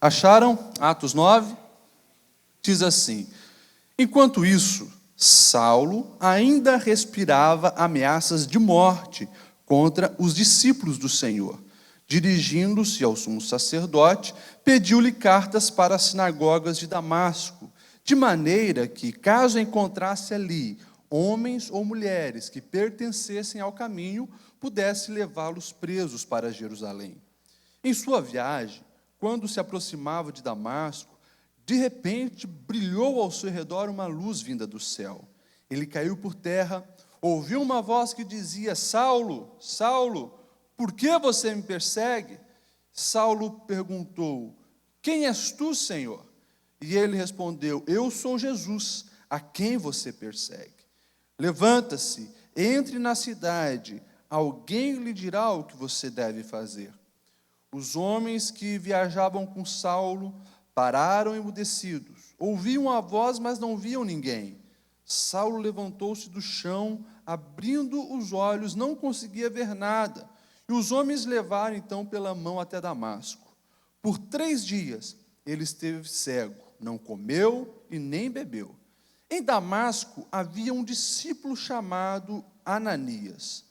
Acharam? Atos 9? Diz assim: enquanto isso, Saulo ainda respirava ameaças de morte contra os discípulos do Senhor. Dirigindo-se ao sumo sacerdote, pediu-lhe cartas para as sinagogas de Damasco, de maneira que, caso encontrasse ali homens ou mulheres que pertencessem ao caminho, pudesse levá-los presos para Jerusalém. Em sua viagem, quando se aproximava de Damasco, de repente brilhou ao seu redor uma luz vinda do céu. Ele caiu por terra, ouviu uma voz que dizia: Saulo, Saulo, por que você me persegue? Saulo perguntou: quem és tu, Senhor? E ele respondeu: eu sou Jesus, a quem você persegue. Levanta-se, entre na cidade, alguém lhe dirá o que você deve fazer. Os homens que viajavam com Saulo pararam emudecidos. Ouviam a voz, mas não viam ninguém. Saulo levantou-se do chão, abrindo os olhos, não conseguia ver nada. E os homens levaram então pela mão até Damasco. Por 3 dias ele esteve cego, não comeu e nem bebeu. Em Damasco havia um discípulo chamado Ananias.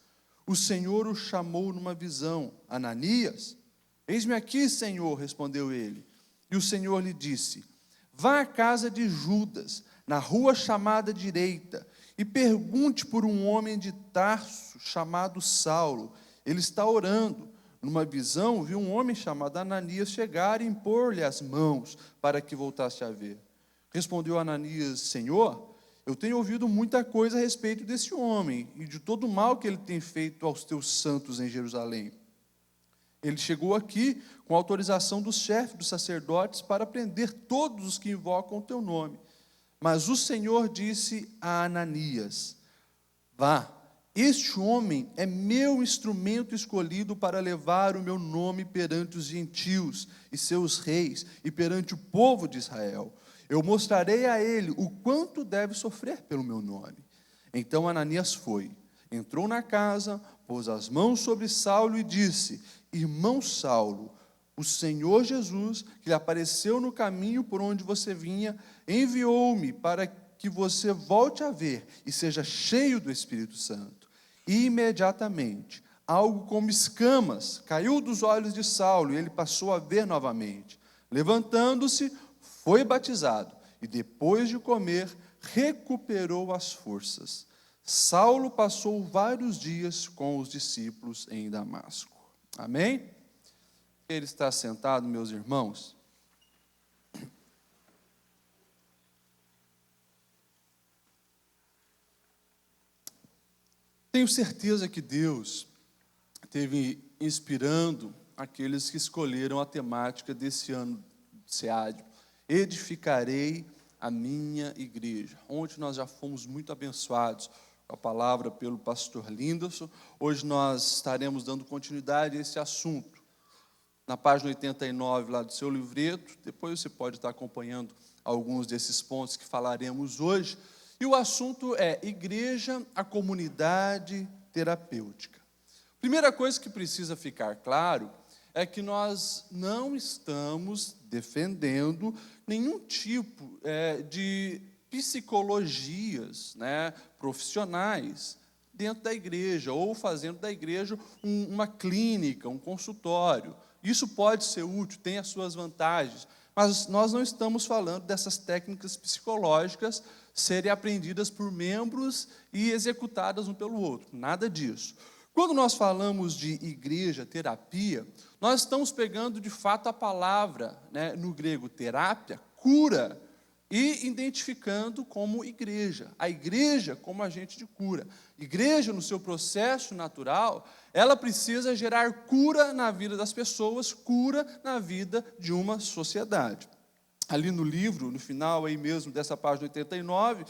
O Senhor o chamou numa visão: Ananias? Eis-me aqui, Senhor, respondeu ele. E o Senhor lhe disse: vá à casa de Judas, na rua chamada Direita, e pergunte por um homem de Tarso chamado Saulo. Ele está orando. Numa visão, viu um homem chamado Ananias chegar e impor-lhe as mãos para que voltasse a ver. Respondeu Ananias: Senhor, eu tenho ouvido muita coisa a respeito desse homem e de todo o mal que ele tem feito aos teus santos em Jerusalém. Ele chegou aqui com autorização dos chefes dos sacerdotes para prender todos os que invocam o teu nome. Mas o Senhor disse a Ananias: vá, este homem é meu instrumento escolhido para levar o meu nome perante os gentios e seus reis e perante o povo de Israel. Eu mostrarei a ele o quanto deve sofrer pelo meu nome. Então Ananias foi, entrou na casa, pôs as mãos sobre Saulo e disse: irmão Saulo, o Senhor Jesus, que lhe apareceu no caminho por onde você vinha, enviou-me para que você volte a ver e seja cheio do Espírito Santo. E imediatamente, algo como escamas caiu dos olhos de Saulo e ele passou a ver novamente. Levantando-se, foi batizado e depois de comer, recuperou as forças. Saulo passou vários dias com os discípulos em Damasco. Amém? Ele está sentado, meus irmãos. Tenho certeza que Deus esteve inspirando aqueles que escolheram a temática desse ano de SEAD. Edificarei a minha igreja. Ontem nós já fomos muito abençoados com a palavra pelo pastor Linderson. Hoje nós estaremos dando continuidade a esse assunto. Na página 89 lá do seu livreto, depois você pode estar acompanhando alguns desses pontos que falaremos hoje. E o assunto é igreja, a comunidade terapêutica. Primeira coisa que precisa ficar claro é que nós não estamos defendendo nenhum tipo de psicologias, profissionais dentro da igreja, ou fazendo da igreja uma clínica, um consultório. Isso pode ser útil, tem as suas vantagens, mas nós não estamos falando dessas técnicas psicológicas serem aprendidas por membros e executadas um pelo outro, nada disso. Quando nós falamos de igreja, terapia, nós estamos pegando de fato a palavra, no grego terapia, cura, e identificando como igreja, a igreja como agente de cura. Igreja, no seu processo natural, ela precisa gerar cura na vida das pessoas, cura na vida de uma sociedade. Ali no livro, no final aí mesmo dessa página 89,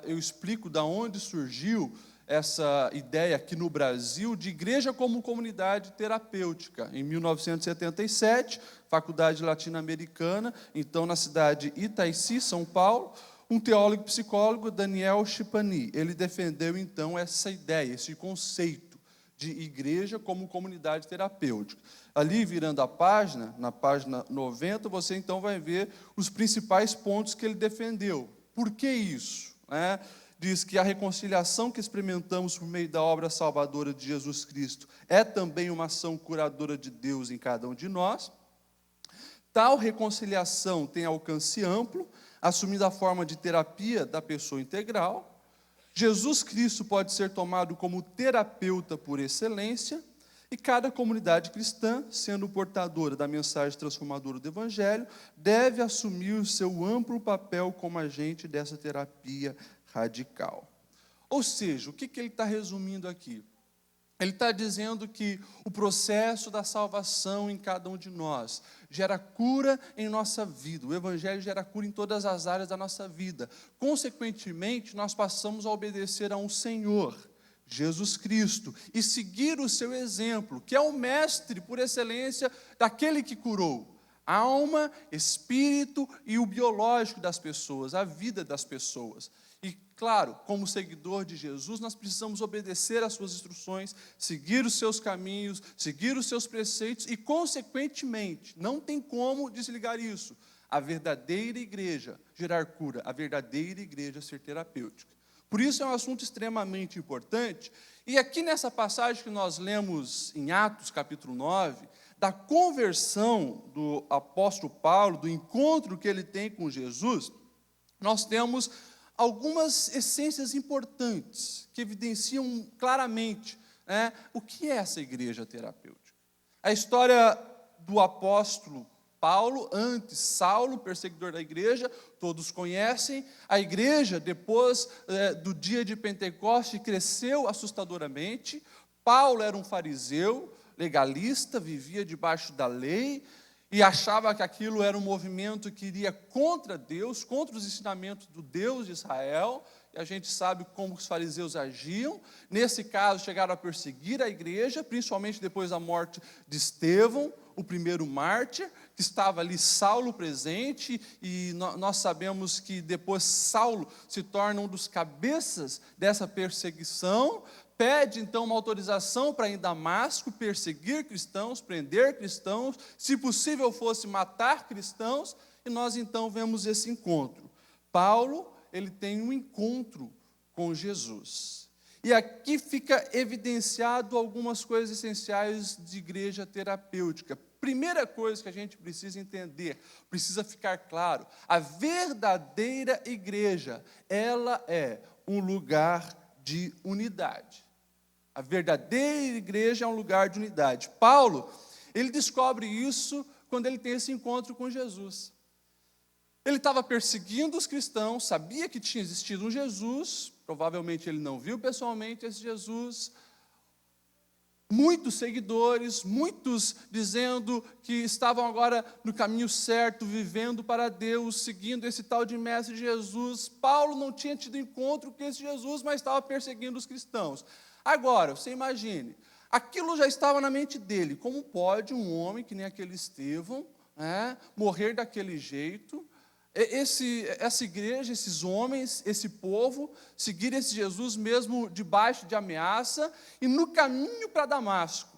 eu explico de onde surgiu essa ideia aqui no Brasil de igreja como comunidade terapêutica. Em 1977, Faculdade Latino-Americana, então na cidade de Itaici, São Paulo, um teólogo e psicólogo, Daniel Schipani, ele defendeu então essa ideia, esse conceito de igreja como comunidade terapêutica. Ali, virando a página, na página 90, você então vai ver os principais pontos que ele defendeu. Por que isso? Diz que a reconciliação que experimentamos por meio da obra salvadora de Jesus Cristo é também uma ação curadora de Deus em cada um de nós. Tal reconciliação tem alcance amplo, assumindo a forma de terapia da pessoa integral. Jesus Cristo pode ser tomado como terapeuta por excelência, e cada comunidade cristã, sendo portadora da mensagem transformadora do Evangelho, deve assumir o seu amplo papel como agente dessa terapia radical. Ou seja, o que ele está resumindo aqui? Ele está dizendo que o processo da salvação em cada um de nós gera cura em nossa vida. O Evangelho gera cura em todas as áreas da nossa vida. Consequentemente, nós passamos a obedecer a um Senhor, Jesus Cristo, e seguir o seu exemplo, que é o mestre por excelência daquele que curou a alma, espírito e o biológico das pessoas, a vida das pessoas. E, claro, como seguidor de Jesus, nós precisamos obedecer às suas instruções, seguir os seus caminhos, seguir os seus preceitos e, consequentemente, não tem como desligar isso. A verdadeira igreja gerar cura, a verdadeira igreja ser terapêutica. Por isso é um assunto extremamente importante. E aqui nessa passagem que nós lemos em Atos, capítulo 9, da conversão do apóstolo Paulo, do encontro que ele tem com Jesus, nós temos algumas essências importantes que evidenciam claramente o que é essa igreja terapêutica. A história do apóstolo Paulo, antes Saulo, perseguidor da igreja, todos conhecem. A igreja, depois do dia de Pentecoste, cresceu assustadoramente. Paulo era um fariseu, legalista, vivia debaixo da lei, e achava que aquilo era um movimento que iria contra Deus, contra os ensinamentos do Deus de Israel, e a gente sabe como os fariseus agiam. Nesse caso, chegaram a perseguir a igreja, principalmente depois da morte de Estevão, o primeiro mártir, que estava ali Saulo presente, e nós sabemos que depois Saulo se torna um dos cabeças dessa perseguição. Pede, então, uma autorização para ir em Damasco, perseguir cristãos, prender cristãos, se possível fosse matar cristãos, e nós, então, vemos esse encontro. Paulo, ele tem um encontro com Jesus. E aqui fica evidenciado algumas coisas essenciais de igreja terapêutica. Primeira coisa que a gente precisa entender, precisa ficar claro, a verdadeira igreja, ela é um lugar de unidade. A verdadeira igreja é um lugar de unidade. Paulo, ele descobre isso quando ele tem esse encontro com Jesus. Ele estava perseguindo os cristãos, sabia que tinha existido um Jesus, provavelmente ele não viu pessoalmente esse Jesus. Muitos seguidores, muitos dizendo que estavam agora no caminho certo, vivendo para Deus, seguindo esse tal de mestre Jesus. Paulo não tinha tido encontro com esse Jesus, mas estava perseguindo os cristãos. Agora, você imagine, aquilo já estava na mente dele. Como pode um homem, que nem aquele Estevão, morrer daquele jeito? Essa igreja, esses homens, esse povo, seguir esse Jesus mesmo debaixo de ameaça, e no caminho para Damasco,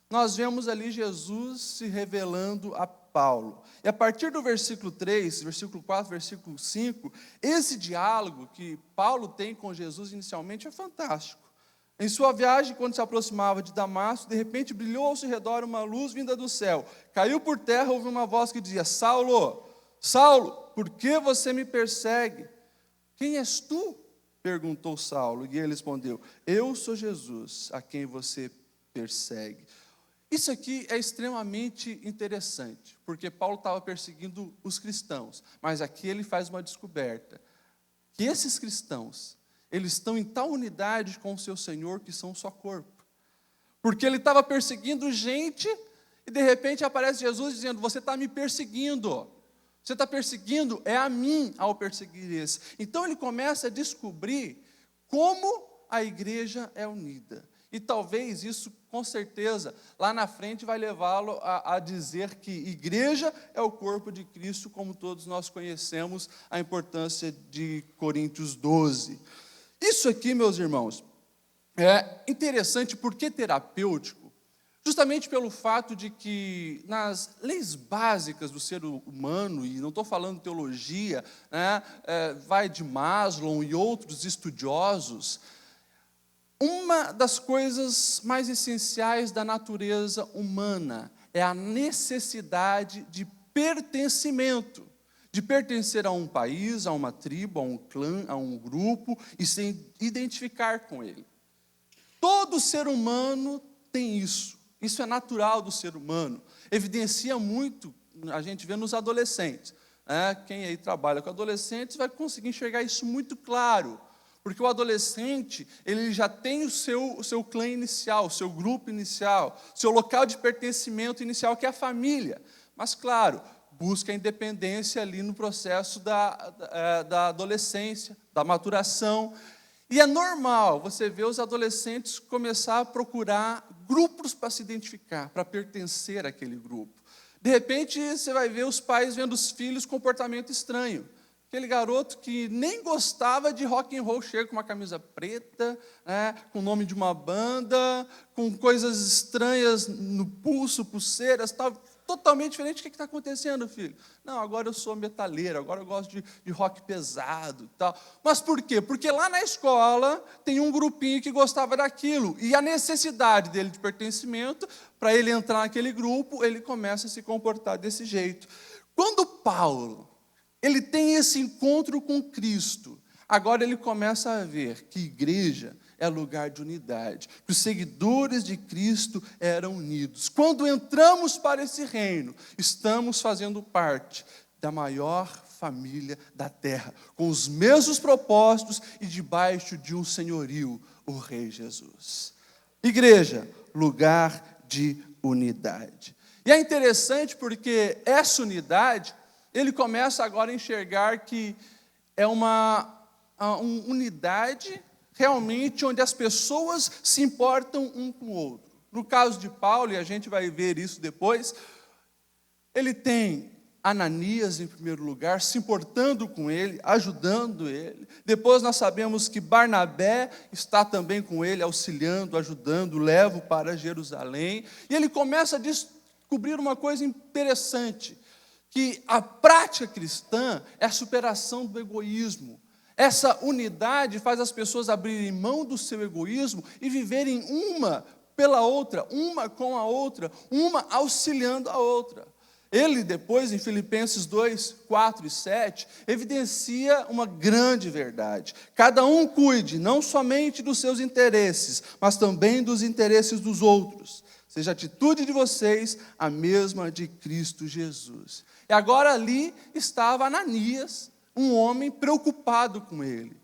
nós vemos ali Jesus se revelando a Paulo. E a partir do versículo 3, versículo 4, versículo 5, esse diálogo que Paulo tem com Jesus inicialmente é fantástico. Em sua viagem, quando se aproximava de Damasco, de repente brilhou ao seu redor uma luz vinda do céu. Caiu por terra, ouviu uma voz que dizia: Saulo, Saulo, por que você me persegue? Quem és tu? Perguntou Saulo, e ele respondeu: eu sou Jesus, a quem você persegue. Isso aqui é extremamente interessante, porque Paulo estava perseguindo os cristãos, mas aqui ele faz uma descoberta, que esses cristãos, eles estão em tal unidade com o seu Senhor que são só corpo. Porque ele estava perseguindo gente, e de repente aparece Jesus dizendo: você está me perseguindo. Você está perseguindo, é a mim ao perseguir esse. Então ele começa a descobrir como a igreja é unida. E talvez isso, com certeza, lá na frente vai levá-lo a dizer que igreja é o corpo de Cristo, como todos nós conhecemos a importância de Coríntios 12. Isso aqui, meus irmãos, É interessante, por que terapêutico? Justamente pelo fato de que nas leis básicas do ser humano, e não estou falando teologia, né, vai de Maslow e outros estudiosos, uma das coisas mais essenciais da natureza humana é a necessidade de pertencimento, de pertencer a um país, a uma tribo, a um clã, a um grupo e se identificar com ele. Todo ser humano tem isso. Isso é natural do ser humano. Evidencia muito, a gente vê nos adolescentes. Quem aí trabalha com adolescentes vai conseguir enxergar isso muito claro. Porque o adolescente, ele já tem o seu clã inicial, o seu grupo inicial, seu local de pertencimento inicial, que é a família. Mas, claro, busca a independência ali no processo da adolescência, da maturação. E é normal você ver os adolescentes começar a procurar grupos para se identificar, para pertencer àquele grupo. De repente, você vai ver os pais vendo os filhos com comportamento estranho. Aquele garoto que nem gostava de rock and roll, chega com uma camisa preta, com o nome de uma banda, com coisas estranhas no pulso, pulseiras, tal, totalmente diferente. O que está acontecendo, filho? Não, agora eu sou metaleiro, agora eu gosto de rock pesado, tal. Mas por quê? Porque lá na escola tem um grupinho que gostava daquilo, e a necessidade dele de pertencimento, para ele entrar naquele grupo, ele começa a se comportar desse jeito. Quando Paulo ele tem esse encontro com Cristo, agora ele começa a ver que igreja é lugar de unidade, que os seguidores de Cristo eram unidos. Quando entramos para esse reino, estamos fazendo parte da maior família da terra, com os mesmos propósitos e debaixo de um senhorio, o Rei Jesus. Igreja, lugar de unidade. E é interessante porque essa unidade, ele começa agora a enxergar que é uma unidade realmente onde as pessoas se importam um com o outro. No caso de Paulo, e a gente vai ver isso depois, ele tem Ananias em primeiro lugar, se importando com ele, ajudando ele. Depois nós sabemos que Barnabé está também com ele, auxiliando, ajudando, leva-o para Jerusalém. E ele começa a descobrir uma coisa interessante, que a prática cristã é a superação do egoísmo. Essa unidade faz as pessoas abrirem mão do seu egoísmo e viverem uma pela outra, uma com a outra, uma auxiliando a outra. Ele depois, em Filipenses 2, 4 e 7, evidencia uma grande verdade. Cada um cuide não somente dos seus interesses, mas também dos interesses dos outros. Seja a atitude de vocês a mesma de Cristo Jesus. E agora ali estava Ananias, um homem preocupado com ele.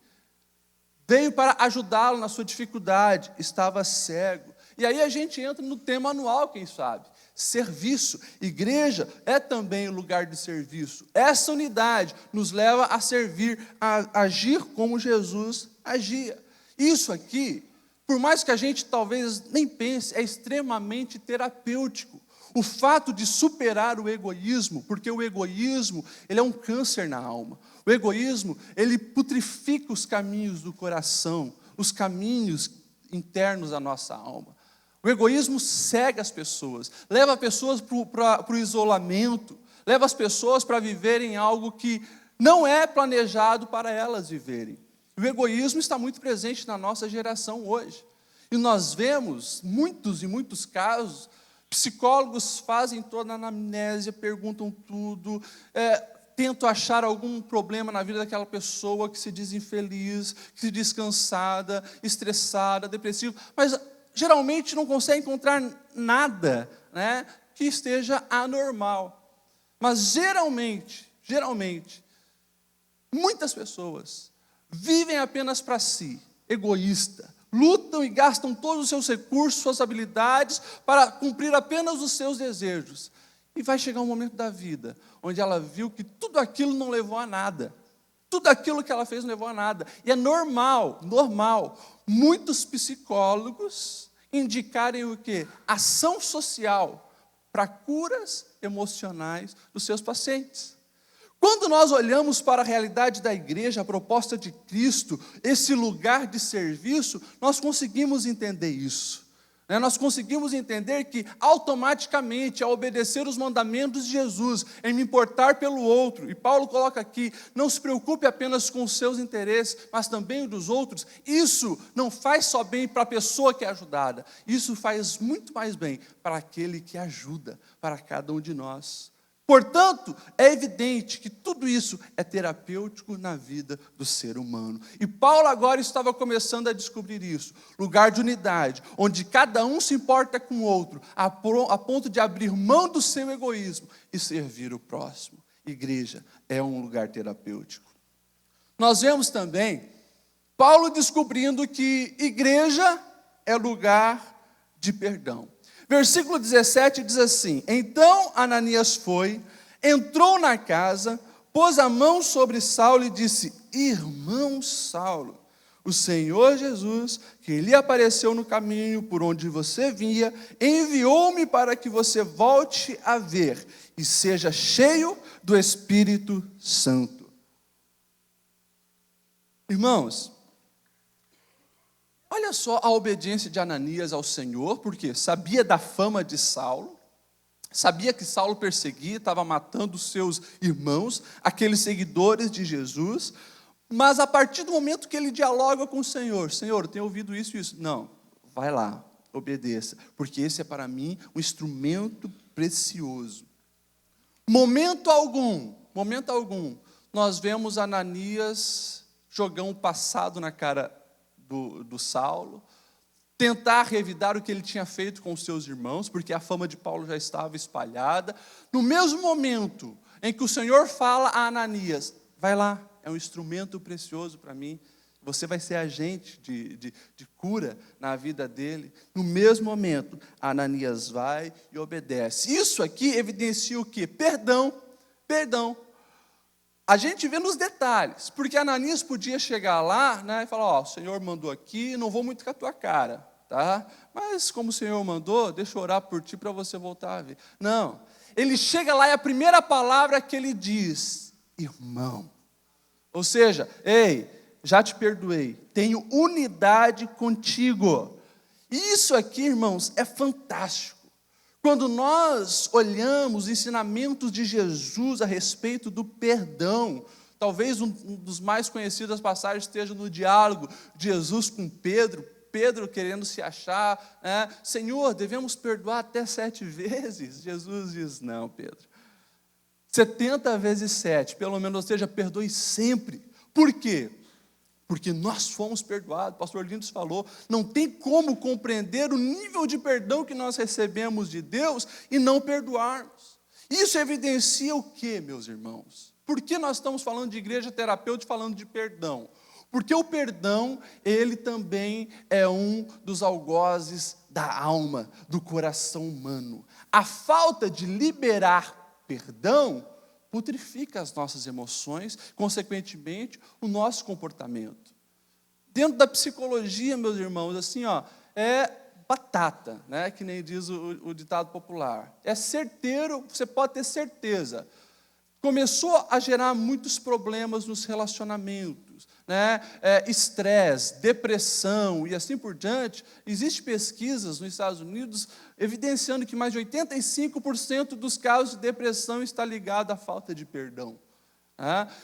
Veio para ajudá-lo na sua dificuldade, estava cego. E aí a gente entra no tema anual, quem sabe? Serviço. Igreja é também o lugar de serviço. Essa unidade nos leva a servir, a agir como Jesus agia. Isso aqui, por mais que a gente talvez nem pense, é extremamente terapêutico. O fato de superar o egoísmo, porque o egoísmo, ele é um câncer na alma. O egoísmo, ele putrifica os caminhos do coração, os caminhos internos da nossa alma. O egoísmo cega as pessoas, leva as pessoas para o isolamento, leva as pessoas para viverem algo que não é planejado para elas viverem. O egoísmo está muito presente na nossa geração hoje. E nós vemos muitos e muitos casos. Psicólogos fazem toda a anamnésia, perguntam tudo, tentam achar algum problema na vida daquela pessoa que se diz infeliz, que se diz cansada, estressada, depressiva, mas geralmente não conseguem encontrar nada, que esteja anormal. Mas geralmente, muitas pessoas vivem apenas para si, egoísta, lutam e gastam todos os seus recursos, suas habilidades, para cumprir apenas os seus desejos. E vai chegar um momento da vida, onde ela viu que tudo aquilo não levou a nada. Tudo aquilo que ela fez não levou a nada. E é normal, muitos psicólogos indicarem o quê? Ação social para curas emocionais dos seus pacientes. Quando nós olhamos para a realidade da igreja, a proposta de Cristo, esse lugar de serviço, nós conseguimos entender isso. Nós conseguimos entender que automaticamente, ao obedecer os mandamentos de Jesus, em me importar pelo outro, e Paulo coloca aqui, não se preocupe apenas com os seus interesses, mas também os dos outros, isso não faz só bem para a pessoa que é ajudada, isso faz muito mais bem para aquele que ajuda, para cada um de nós. Portanto, é evidente que tudo isso é terapêutico na vida do ser humano. E Paulo agora estava começando a descobrir isso. Lugar de unidade, onde cada um se importa com o outro, a ponto de abrir mão do seu egoísmo e servir o próximo. Igreja é um lugar terapêutico. Nós vemos também Paulo descobrindo que igreja é lugar de perdão. Versículo 17 diz assim: então Ananias foi, entrou na casa, pôs a mão sobre Saulo e disse: irmão Saulo, o Senhor Jesus, que lhe apareceu no caminho por onde você vinha, enviou-me para que você volte a ver e seja cheio do Espírito Santo. Irmãos, olha só a obediência de Ananias ao Senhor, porque sabia da fama de Saulo, sabia que Saulo perseguia, estava matando os seus irmãos, aqueles seguidores de Jesus, mas a partir do momento que ele dialoga com o Senhor, Senhor, eu tenho ouvido isso e isso. Não, vai lá, obedeça, porque esse é para mim um instrumento precioso. Momento algum, nós vemos Ananias jogar um passado na cara do Saulo, tentar revidar o que ele tinha feito com os seus irmãos, porque a fama de Paulo já estava espalhada. No mesmo momento em que o Senhor fala a Ananias, vai lá, é um instrumento precioso para mim, você vai ser agente de cura na vida dele. No mesmo momento, Ananias vai e obedece. Isso aqui evidencia o quê? Perdão. A gente vê nos detalhes, porque Ananias podia chegar lá, e falar, o Senhor mandou aqui, não vou muito com a tua cara, tá? Mas como o Senhor mandou, deixa eu orar por ti para você voltar a ver. Não, ele chega lá e a primeira palavra que ele diz, irmão. Ou seja, ei, já te perdoei, tenho unidade contigo. Isso aqui, irmãos, é fantástico. Quando nós olhamos os ensinamentos de Jesus a respeito do perdão, talvez um dos mais conhecidos das passagens esteja no diálogo de Jesus com Pedro querendo se achar, Senhor, devemos perdoar até 7 vezes? Jesus diz, não, Pedro, 70 vezes 7, pelo menos, ou seja, perdoe sempre. Por quê? Porque nós fomos perdoados, o pastor Lindos falou, não tem como compreender o nível de perdão que nós recebemos de Deus e não perdoarmos. Isso evidencia o quê, meus irmãos? Por que nós estamos falando de igreja terapêutica falando de perdão? Porque o perdão, ele também é um dos algozes da alma, do coração humano. A falta de liberar perdão putrifica as nossas emoções, consequentemente, o nosso comportamento. Dentro da psicologia, meus irmãos, assim, é batata, que nem diz o ditado popular. É certeiro, você pode ter certeza. Começou a gerar muitos problemas nos relacionamentos, estresse, depressão e assim por diante. Existem pesquisas nos Estados Unidos evidenciando que mais de 85% dos casos de depressão está ligado à falta de perdão.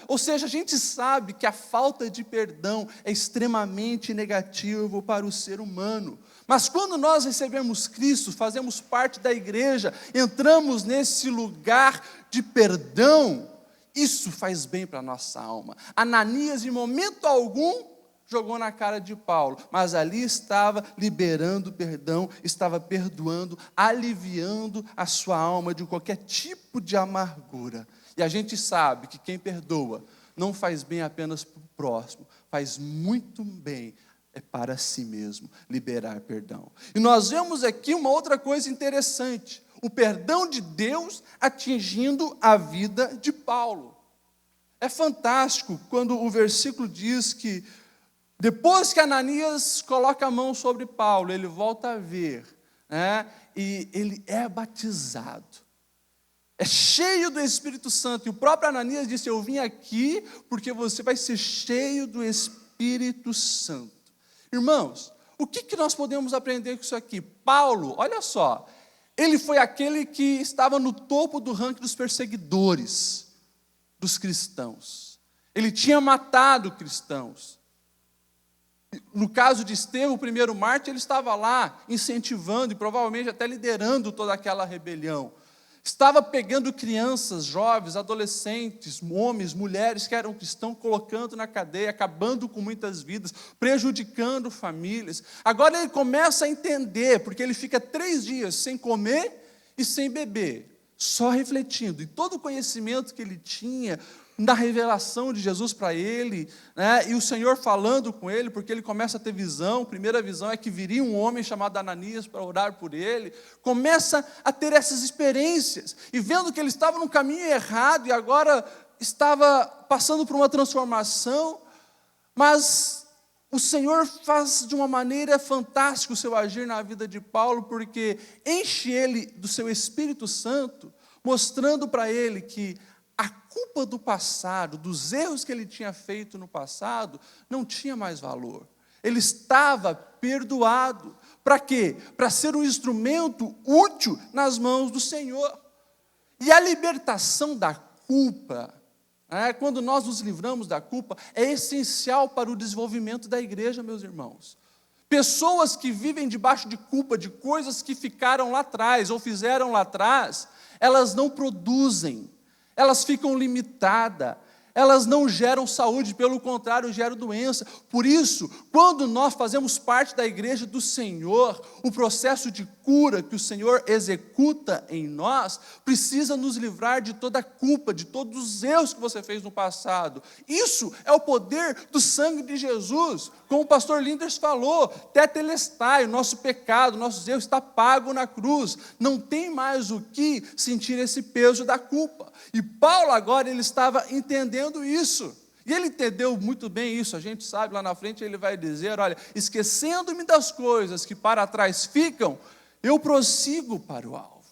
Ou seja, a gente sabe que a falta de perdão é extremamente negativo para o ser humano. Mas quando nós recebemos Cristo, fazemos parte da igreja, entramos nesse lugar de perdão, isso faz bem para a nossa alma. Ananias, em momento algum, jogou na cara de Paulo, mas ali estava liberando perdão, estava perdoando, aliviando a sua alma de qualquer tipo de amargura. E a gente sabe que quem perdoa não faz bem apenas para o próximo, faz muito bem para si mesmo, liberar perdão. E nós vemos aqui uma outra coisa interessante, o perdão de Deus atingindo a vida de Paulo. É fantástico quando o versículo diz que depois que Ananias coloca a mão sobre Paulo, ele volta a ver, e ele é batizado. é cheio do Espírito Santo. E o próprio Ananias disse: eu vim aqui porque você vai ser cheio do Espírito Santo. Irmãos, o que nós podemos aprender com isso aqui? Paulo, olha só, ele foi aquele que estava no topo do ranking dos perseguidores dos cristãos. Ele tinha matado cristãos. No caso de Estevão, o primeiro mártir, ele estava lá incentivando e provavelmente até liderando toda aquela rebelião. Estava pegando crianças, jovens, adolescentes, homens, mulheres que eram cristãos, colocando na cadeia, acabando com muitas vidas, prejudicando famílias. Agora ele começa a entender, porque ele fica 3 dias sem comer e sem beber, só refletindo. E todo o conhecimento que ele tinha da revelação de Jesus para ele, né, e o Senhor falando com ele, porque ele começa a ter visão. A primeira visão é que viria um homem chamado Ananias para orar por ele. Começa a ter essas experiências, e vendo que ele estava no caminho errado, e agora estava passando por uma transformação, mas o Senhor faz de uma maneira fantástica o seu agir na vida de Paulo, porque enche ele do seu Espírito Santo, mostrando para ele que a culpa do passado, dos erros que ele tinha feito no passado, não tinha mais valor. Ele estava perdoado. Para quê? Para ser um instrumento útil nas mãos do Senhor. E a libertação da culpa, quando nós nos livramos da culpa, é essencial para o desenvolvimento da igreja, meus irmãos. Pessoas que vivem debaixo de culpa de coisas que ficaram lá atrás ou fizeram lá atrás, elas não produzem. Elas ficam limitadas, elas não geram saúde, pelo contrário, geram doença. Por isso, quando nós fazemos parte da igreja do Senhor, o processo de cura que o Senhor executa em nós, precisa nos livrar de toda a culpa, de todos os erros que você fez no passado. Isso é o poder do sangue de Jesus. Como o pastor Linders falou, tetelestai, o nosso pecado, o nosso erro está pago na cruz. Não tem mais o que sentir esse peso da culpa. E Paulo agora, ele estava entendendo isso. E ele entendeu muito bem isso. A gente sabe, lá na frente ele vai dizer: olha, esquecendo-me das coisas que para trás ficam, eu prossigo para o alvo.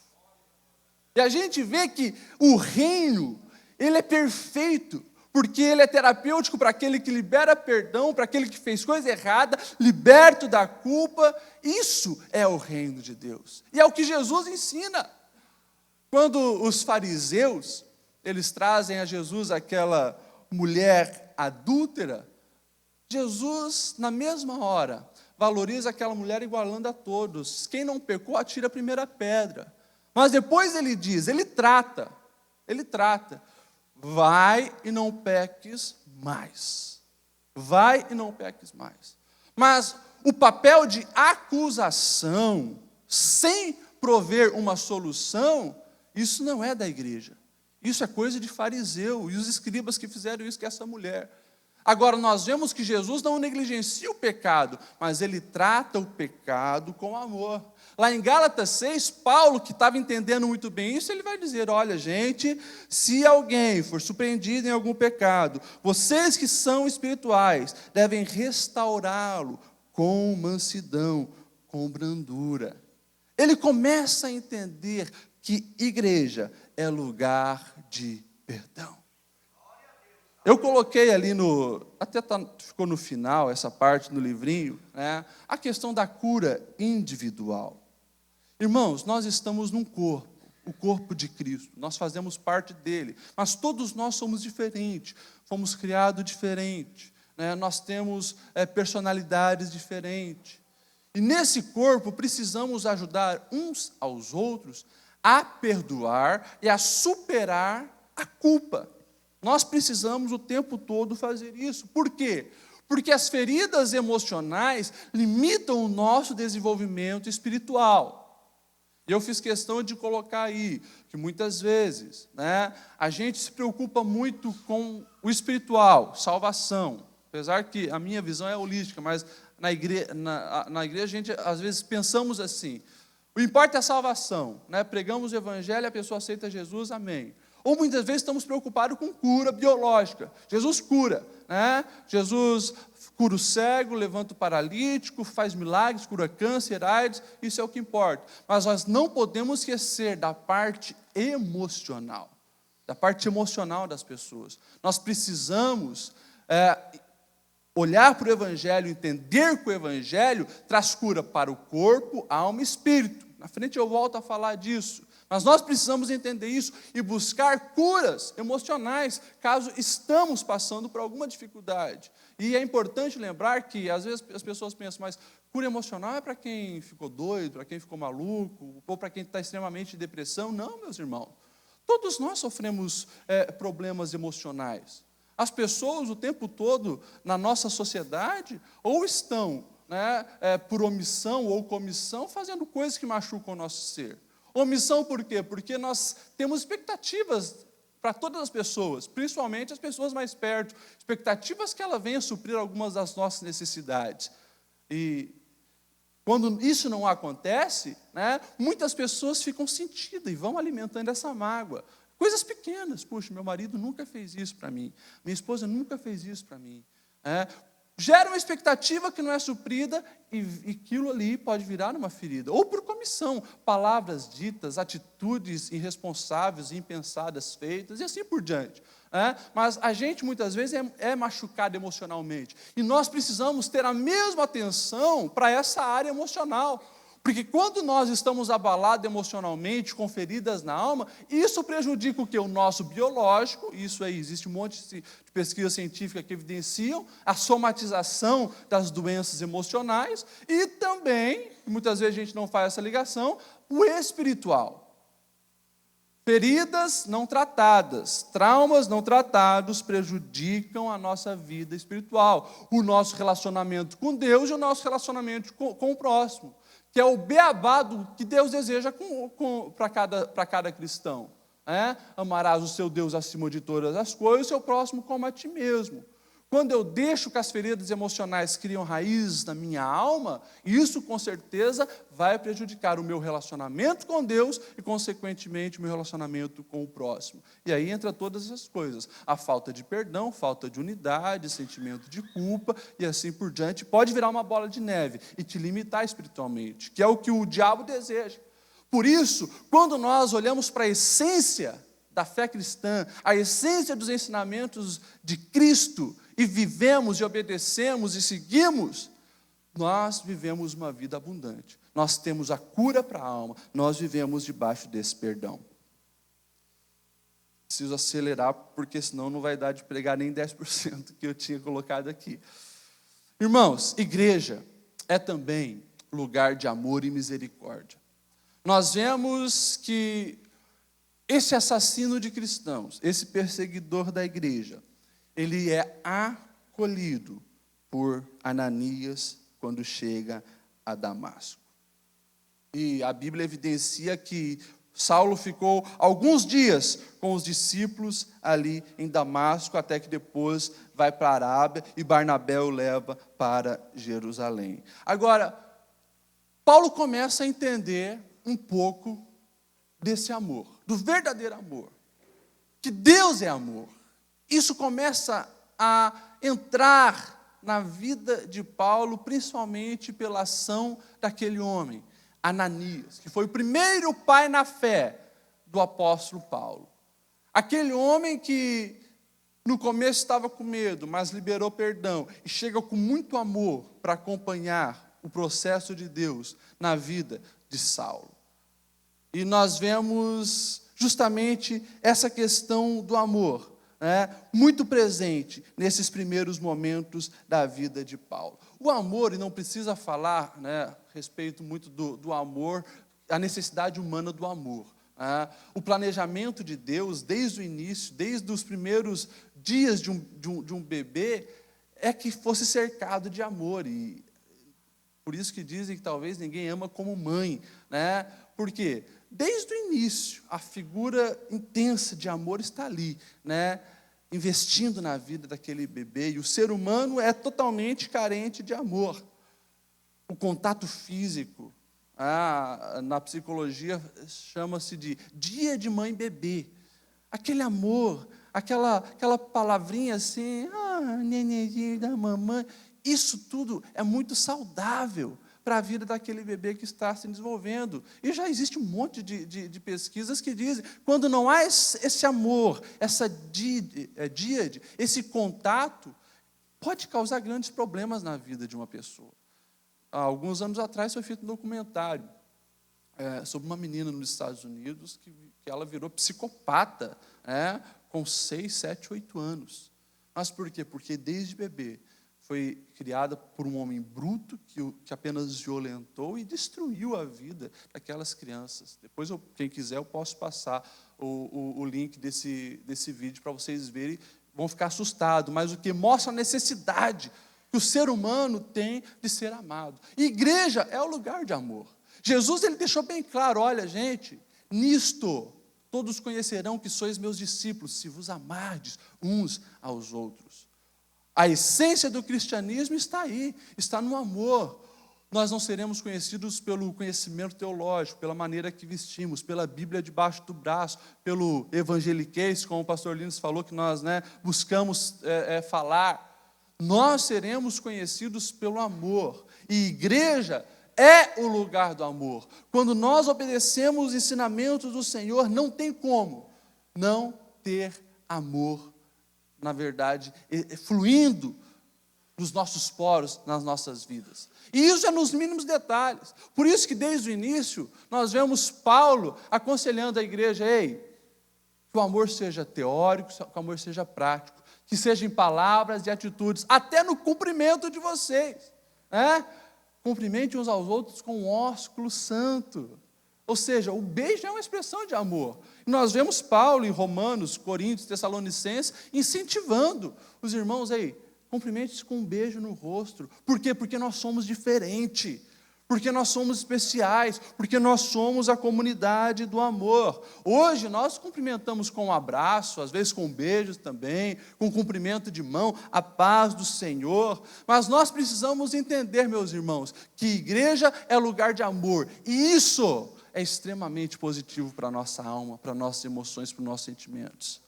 E a gente vê que o reino, ele é perfeito, porque ele é terapêutico para aquele que libera perdão, para aquele que fez coisa errada, liberto da culpa. Isso é o reino de Deus. E é o que Jesus ensina. Quando os fariseus, eles trazem a Jesus aquela mulher adúltera, Jesus, na mesma hora, valoriza aquela mulher igualando a todos. Quem não pecou, atira a primeira pedra. Mas depois ele diz, ele trata, vai e não peques mais. Vai e não peques mais. Mas o papel de acusação, sem prover uma solução, isso não é da igreja. Isso é coisa de fariseu e os escribas que fizeram isso com essa mulher. Agora, nós vemos que Jesus não negligencia o pecado, mas ele trata o pecado com amor. Lá em Gálatas 6, Paulo, que estava entendendo muito bem isso, ele vai dizer: olha, gente, se alguém for surpreendido em algum pecado, vocês que são espirituais devem restaurá-lo com mansidão, com brandura. Ele começa a entender que igreja é lugar de perdão. Eu coloquei ali ficou no final, essa parte no livrinho, a questão da cura individual. Irmãos, nós estamos num corpo, o corpo de Cristo, nós fazemos parte dele, mas todos nós somos diferentes, fomos criados diferentes, nós temos personalidades diferentes. E nesse corpo precisamos ajudar uns aos outros a perdoar e a superar a culpa. Nós precisamos o tempo todo fazer isso. Por quê? Porque as feridas emocionais limitam o nosso desenvolvimento espiritual. E eu fiz questão de colocar aí, que muitas vezes, a gente se preocupa muito com o espiritual, salvação. Apesar que a minha visão é holística, mas na igreja a gente às vezes pensamos assim: o importa é a salvação, pregamos o evangelho, a pessoa aceita Jesus, amém. Ou muitas vezes estamos preocupados com cura biológica. Jesus cura, Jesus cura o cego, levanta o paralítico, faz milagres, cura câncer, AIDS, isso é o que importa. Mas nós não podemos esquecer da parte emocional, das pessoas. Nós precisamos olhar para o Evangelho, entender que o Evangelho traz cura para o corpo, alma e espírito. Na frente eu volto a falar disso. Mas nós precisamos entender isso e buscar curas emocionais, caso estamos passando por alguma dificuldade. E é importante lembrar que, às vezes, as pessoas pensam, mas cura emocional é para quem ficou doido, para quem ficou maluco, ou para quem está extremamente em depressão. Não, meus irmãos. Todos nós sofremos problemas emocionais. As pessoas, o tempo todo, na nossa sociedade, ou estão, por omissão ou comissão, fazendo coisas que machucam o nosso ser. Omissão por quê? Porque nós temos expectativas para todas as pessoas, principalmente as pessoas mais perto, expectativas que ela venha suprir algumas das nossas necessidades. E quando isso não acontece, muitas pessoas ficam sentidas e vão alimentando essa mágoa. Coisas pequenas, puxa, meu marido nunca fez isso para mim, minha esposa nunca fez isso para mim. Gera uma expectativa que não é suprida e aquilo ali pode virar uma ferida. Ou por comissão, palavras ditas, atitudes irresponsáveis, impensadas, feitas e assim por diante. Mas a gente muitas vezes é machucado emocionalmente. E nós precisamos ter a mesma atenção para essa área emocional. Porque quando nós estamos abalados emocionalmente, com feridas na alma, isso prejudica o quê? O nosso biológico, isso aí, existe um monte de pesquisa científica que evidenciam a somatização das doenças emocionais e também, muitas vezes a gente não faz essa ligação, o espiritual. Feridas não tratadas, traumas não tratados prejudicam a nossa vida espiritual, o nosso relacionamento com Deus e o nosso relacionamento com o próximo, que é o beabá que Deus deseja para cada cristão. Amarás o seu Deus acima de todas as coisas, o seu próximo como a ti mesmo. Quando eu deixo que as feridas emocionais criam raízes na minha alma, isso com certeza vai prejudicar o meu relacionamento com Deus e, consequentemente, o meu relacionamento com o próximo. E aí entra todas essas coisas. A falta de perdão, falta de unidade, sentimento de culpa e assim por diante. Pode virar uma bola de neve e te limitar espiritualmente, que é o que o diabo deseja. Por isso, quando nós olhamos para a essência da fé cristã, a essência dos ensinamentos de Cristo, e vivemos e obedecemos e seguimos, nós vivemos uma vida abundante. Nós temos a cura para a alma, nós vivemos debaixo desse perdão. Preciso acelerar, porque senão não vai dar de pregar nem 10% que eu tinha colocado aqui. Irmãos, igreja é também lugar de amor e misericórdia. Nós vemos que esse assassino de cristãos, esse perseguidor da igreja, ele é acolhido por Ananias quando chega a Damasco. E a Bíblia evidencia que Saulo ficou alguns dias com os discípulos ali em Damasco, até que depois vai para a Arábia e Barnabé o leva para Jerusalém. Agora, Paulo começa a entender um pouco desse amor, do verdadeiro amor, que Deus é amor. Isso começa a entrar na vida de Paulo, principalmente pela ação daquele homem, Ananias, que foi o primeiro pai na fé do apóstolo Paulo. Aquele homem que no começo estava com medo, mas liberou perdão e chega com muito amor para acompanhar o processo de Deus na vida de Saulo. E nós vemos justamente essa questão do amor, muito presente nesses primeiros momentos da vida de Paulo. O amor, e não precisa falar a respeito muito do amor, a necessidade humana do amor. O planejamento de Deus, desde o início, desde os primeiros dias de um bebê, é que fosse cercado de amor. E por isso que dizem que talvez ninguém ama como mãe. Por quê? Desde o início, a figura intensa de amor está ali, investindo na vida daquele bebê, e o ser humano é totalmente carente de amor. O contato físico, na psicologia chama-se de dia de mãe bebê. Aquele amor, aquela palavrinha assim, nenenzinho da mamãe, isso tudo é muito saudável para a vida daquele bebê que está se desenvolvendo. E já existe um monte de pesquisas que dizem, quando não há esse amor, essa díade, esse contato, pode causar grandes problemas na vida de uma pessoa. Há alguns anos atrás foi feito um documentário sobre uma menina nos Estados Unidos que ela virou psicopata, com 6, 7, 8 anos. Mas por quê? Porque desde bebê foi criada por um homem bruto que apenas violentou e destruiu a vida daquelas crianças. Depois, quem quiser, eu posso passar o link desse vídeo para vocês verem. Vão ficar assustados, mas o que mostra a necessidade que o ser humano tem de ser amado. E igreja é o lugar de amor. Jesus ele deixou bem claro, olha gente, nisto todos conhecerão que sois meus discípulos, se vos amardes uns aos outros. A essência do cristianismo está aí, está no amor. Nós não seremos conhecidos pelo conhecimento teológico, pela maneira que vestimos, pela Bíblia debaixo do braço, pelo evangeliquez, como o pastor Linus falou, que nós buscamos falar. Nós seremos conhecidos pelo amor. E igreja é o lugar do amor. Quando nós obedecemos os ensinamentos do Senhor, não tem como não ter amor, na verdade, fluindo nos nossos poros, nas nossas vidas. E isso é nos mínimos detalhes. Por isso que desde o início, nós vemos Paulo aconselhando a igreja, que o amor seja teórico, que o amor seja prático, que seja em palavras e atitudes, até no cumprimento de vocês. Cumprimente uns aos outros com um ósculo santo. Ou seja, o beijo é uma expressão de amor. E nós vemos Paulo em Romanos, Coríntios, Tessalonicenses, incentivando os irmãos, cumprimente-se com um beijo no rosto. Por quê? Porque nós somos diferentes. Porque nós somos especiais. Porque nós somos a comunidade do amor. Hoje nós cumprimentamos com um abraço, às vezes com beijos também, com cumprimento de mão, a paz do Senhor. Mas nós precisamos entender, meus irmãos, que igreja é lugar de amor. E isso é extremamente positivo para a nossa alma, para nossas emoções, para os nossos sentimentos.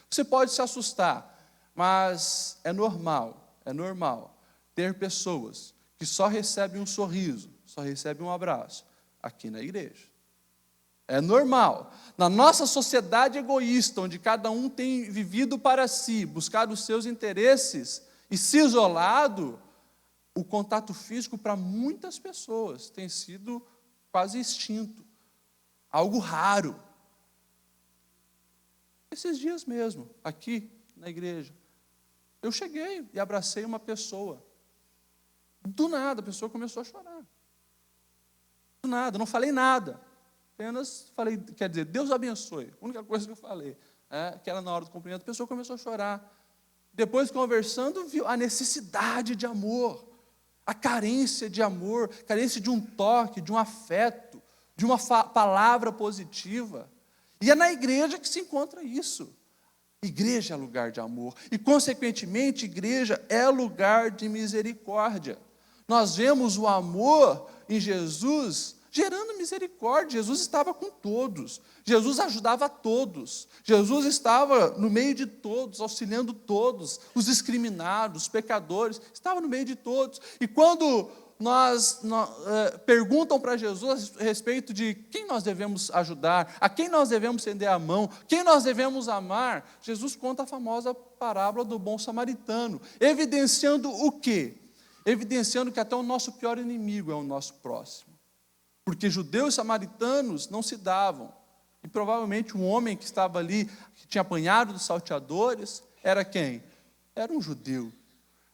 Você pode se assustar, mas é normal ter pessoas que só recebem um sorriso, só recebem um abraço aqui na igreja. É normal. Na nossa sociedade egoísta, onde cada um tem vivido para si, buscado os seus interesses e se isolado, o contato físico para muitas pessoas tem sido quase extinto. Algo raro. Esses dias mesmo, aqui na igreja, eu cheguei e abracei uma pessoa. Do nada, a pessoa começou a chorar. Do nada, não falei nada. Apenas falei, quer dizer, Deus abençoe. A única coisa que eu falei, que era na hora do cumprimento, a pessoa começou a chorar. Depois, conversando, viu a necessidade de amor, a carência de amor, carência de um toque, de um afeto, de uma palavra positiva. E é na igreja que se encontra isso. Igreja é lugar de amor. E, consequentemente, igreja é lugar de misericórdia. Nós vemos o amor em Jesus gerando misericórdia. Jesus estava com todos. Jesus ajudava a todos. Jesus estava no meio de todos, auxiliando todos. Os discriminados, os pecadores, estava no meio de todos. E quando perguntam para Jesus a respeito de quem nós devemos ajudar, a quem nós devemos estender a mão, quem nós devemos amar, Jesus conta a famosa parábola do bom samaritano, evidenciando o quê? Evidenciando que até o nosso pior inimigo é o nosso próximo. Porque judeus e samaritanos não se davam. E provavelmente um homem que estava ali, que tinha apanhado dos salteadores, era quem? Era um judeu.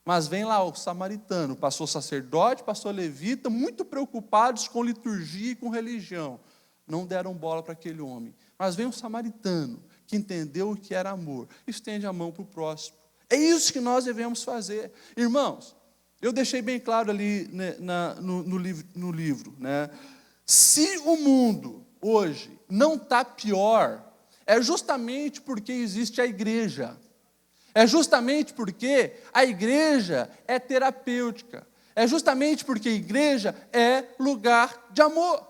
Mas vem lá o samaritano, pastor sacerdote, pastor levita, muito preocupados com liturgia e com religião. Não deram bola para aquele homem. Mas vem um samaritano, que entendeu o que era amor, estende a mão para o próximo. É isso que nós devemos fazer. Irmãos, eu deixei bem claro ali no livro, se o mundo hoje não está pior, é justamente porque existe a igreja. É justamente porque a igreja é terapêutica. É justamente porque a igreja é lugar de amor.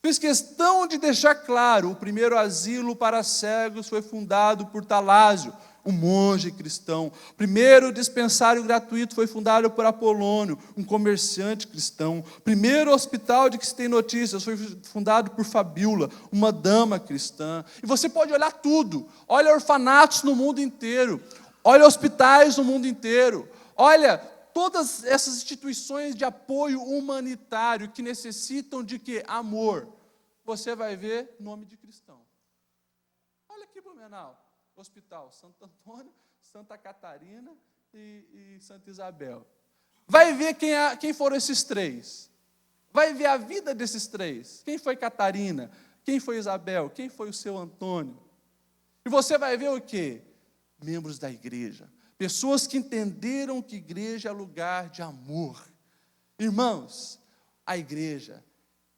Fiz questão de deixar claro, o primeiro asilo para cegos foi fundado por Talásio, um monge cristão. O primeiro dispensário gratuito foi fundado por Apolônio, um comerciante cristão. O primeiro hospital de que se tem notícias foi fundado por Fabíola, uma dama cristã. E você pode olhar tudo. Olha orfanatos no mundo inteiro. Olha hospitais no mundo inteiro. Olha todas essas instituições de apoio humanitário que necessitam de quê? Amor. Você vai ver nome de cristão. Olha aqui Blumenau, hospital Santo Antônio, Santa Catarina e Santa Isabel. Vai ver quem foram esses três. Vai ver a vida desses três. Quem foi Catarina? Quem foi Isabel? Quem foi o seu Antônio? E você vai ver o quê? Membros da igreja. Pessoas que entenderam que igreja é lugar de amor. Irmãos, a igreja,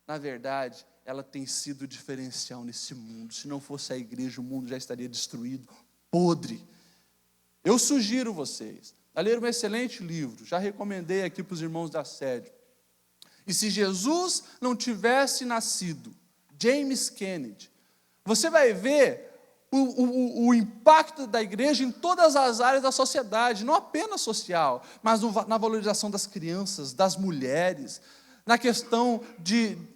na verdade, ela tem sido diferencial nesse mundo. Se não fosse a igreja, o mundo já estaria destruído, podre. Eu sugiro vocês a ler um excelente livro, já recomendei aqui para os irmãos da sede. E se Jesus não tivesse nascido, James Kennedy, você vai ver o impacto da igreja em todas as áreas da sociedade, não apenas social, mas na valorização das crianças, das mulheres, na questão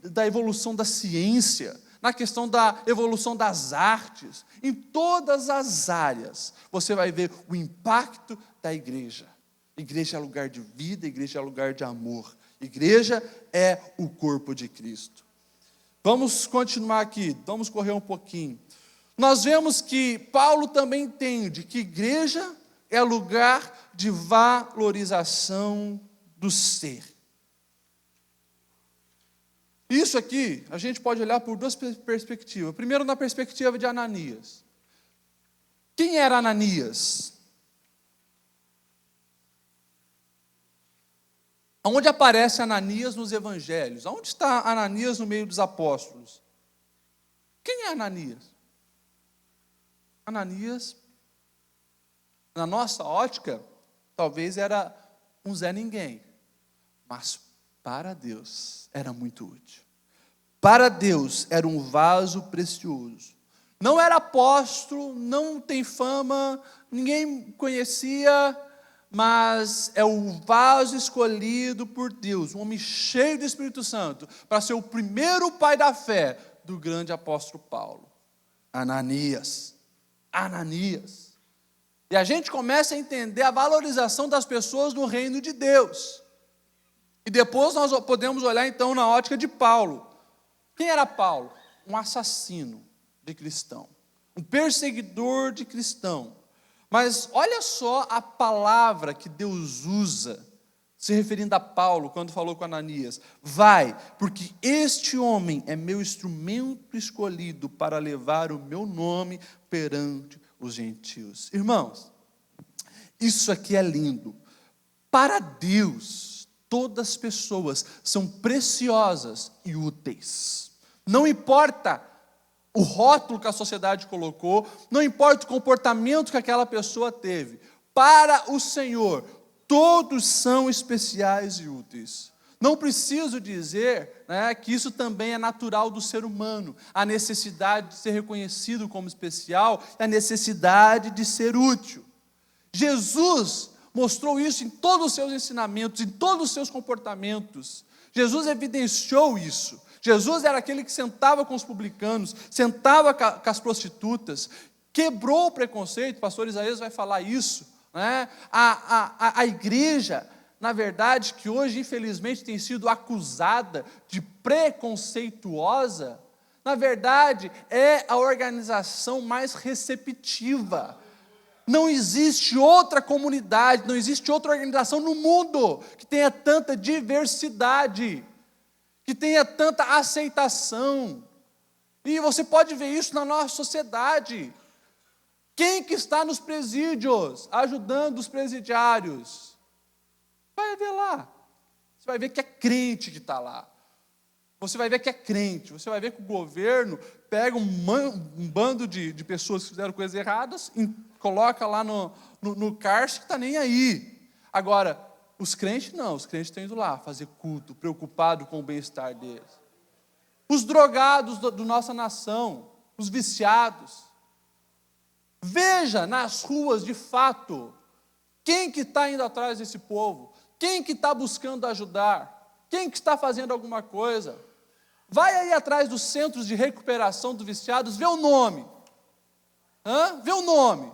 da evolução da ciência, na questão da evolução das artes, em todas as áreas, você vai ver o impacto da igreja. Igreja é lugar de vida, igreja é lugar de amor. Igreja é o corpo de Cristo. Vamos continuar aqui, vamos correr um pouquinho. Nós vemos que Paulo também entende que igreja é lugar de valorização do ser. Isso aqui, a gente pode olhar por duas perspectivas. Primeiro, na perspectiva de Ananias. Quem era Ananias? Onde aparece Ananias nos evangelhos? Onde está Ananias no meio dos apóstolos? Quem é Ananias? Ananias, na nossa ótica, talvez era um Zé Ninguém, mas para Deus era muito útil. Para Deus era um vaso precioso. Não era apóstolo, não tem fama, ninguém conhecia, mas é o vaso escolhido por Deus, um homem cheio do Espírito Santo, para ser o primeiro pai da fé do grande apóstolo Paulo. Ananias. E a gente começa a entender a valorização das pessoas no reino de Deus. E depois nós podemos olhar então na ótica de Paulo. Quem era Paulo? Um assassino de cristão, um perseguidor de cristão. Mas olha só a palavra que Deus usa, se referindo a Paulo, quando falou com Ananias. Vai, porque este homem é meu instrumento escolhido para levar o meu nome perante os gentios. Irmãos, isso aqui é lindo. Para Deus, todas as pessoas são preciosas e úteis. Não importa o rótulo que a sociedade colocou, não importa o comportamento que aquela pessoa teve. Para o Senhor, todos são especiais e úteis. Não preciso dizer, que isso também é natural do ser humano, a necessidade de ser reconhecido como especial e a necessidade de ser útil. Jesus mostrou isso em todos os seus ensinamentos, em todos os seus comportamentos. Jesus evidenciou isso. Jesus era aquele que sentava com os publicanos, sentava com as prostitutas, quebrou o preconceito, o pastor Isaías vai falar isso. A igreja, na verdade, que hoje infelizmente tem sido acusada de preconceituosa, na verdade é a organização mais receptiva. Não existe outra comunidade, não existe outra organização no mundo que tenha tanta diversidade, que tenha tanta aceitação. E você pode ver isso na nossa sociedade. Quem que está nos presídios, ajudando os presidiários? Vai ver lá. Você vai ver que é crente que está lá. Você vai ver que é crente. Você vai ver que o governo pega um bando de pessoas que fizeram coisas erradas e coloca lá no cárcere que está nem aí. Agora, os crentes não. Os crentes estão indo lá fazer culto, preocupado com o bem-estar deles. Os drogados da nossa nação, os viciados, Veja nas ruas, de fato, quem que está indo atrás desse povo, quem que está buscando ajudar, quem que está fazendo alguma coisa. Vai aí atrás dos centros de recuperação dos viciados, vê o nome. Vê o nome.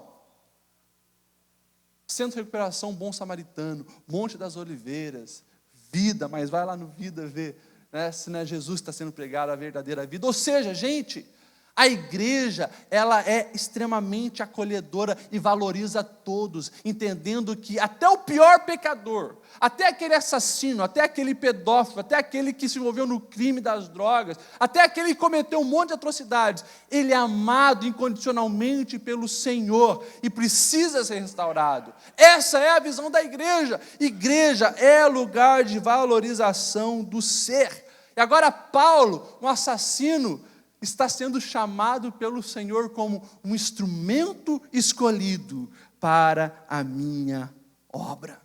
Centro de Recuperação Bom Samaritano, Monte das Oliveiras, Vida, mas vai lá no Vida ver, né, se não é Jesus que está sendo pregado, a verdadeira vida. Ou seja, gente, a igreja, ela é extremamente acolhedora e valoriza todos, entendendo que até o pior pecador, até aquele assassino, até aquele pedófilo, até aquele que se envolveu no crime das drogas, até aquele que cometeu um monte de atrocidades, ele é amado incondicionalmente pelo Senhor e precisa ser restaurado. Essa é a visão da igreja. Igreja é lugar de valorização do ser. E agora Paulo, um assassino, está sendo chamado pelo Senhor como um instrumento escolhido para a minha obra.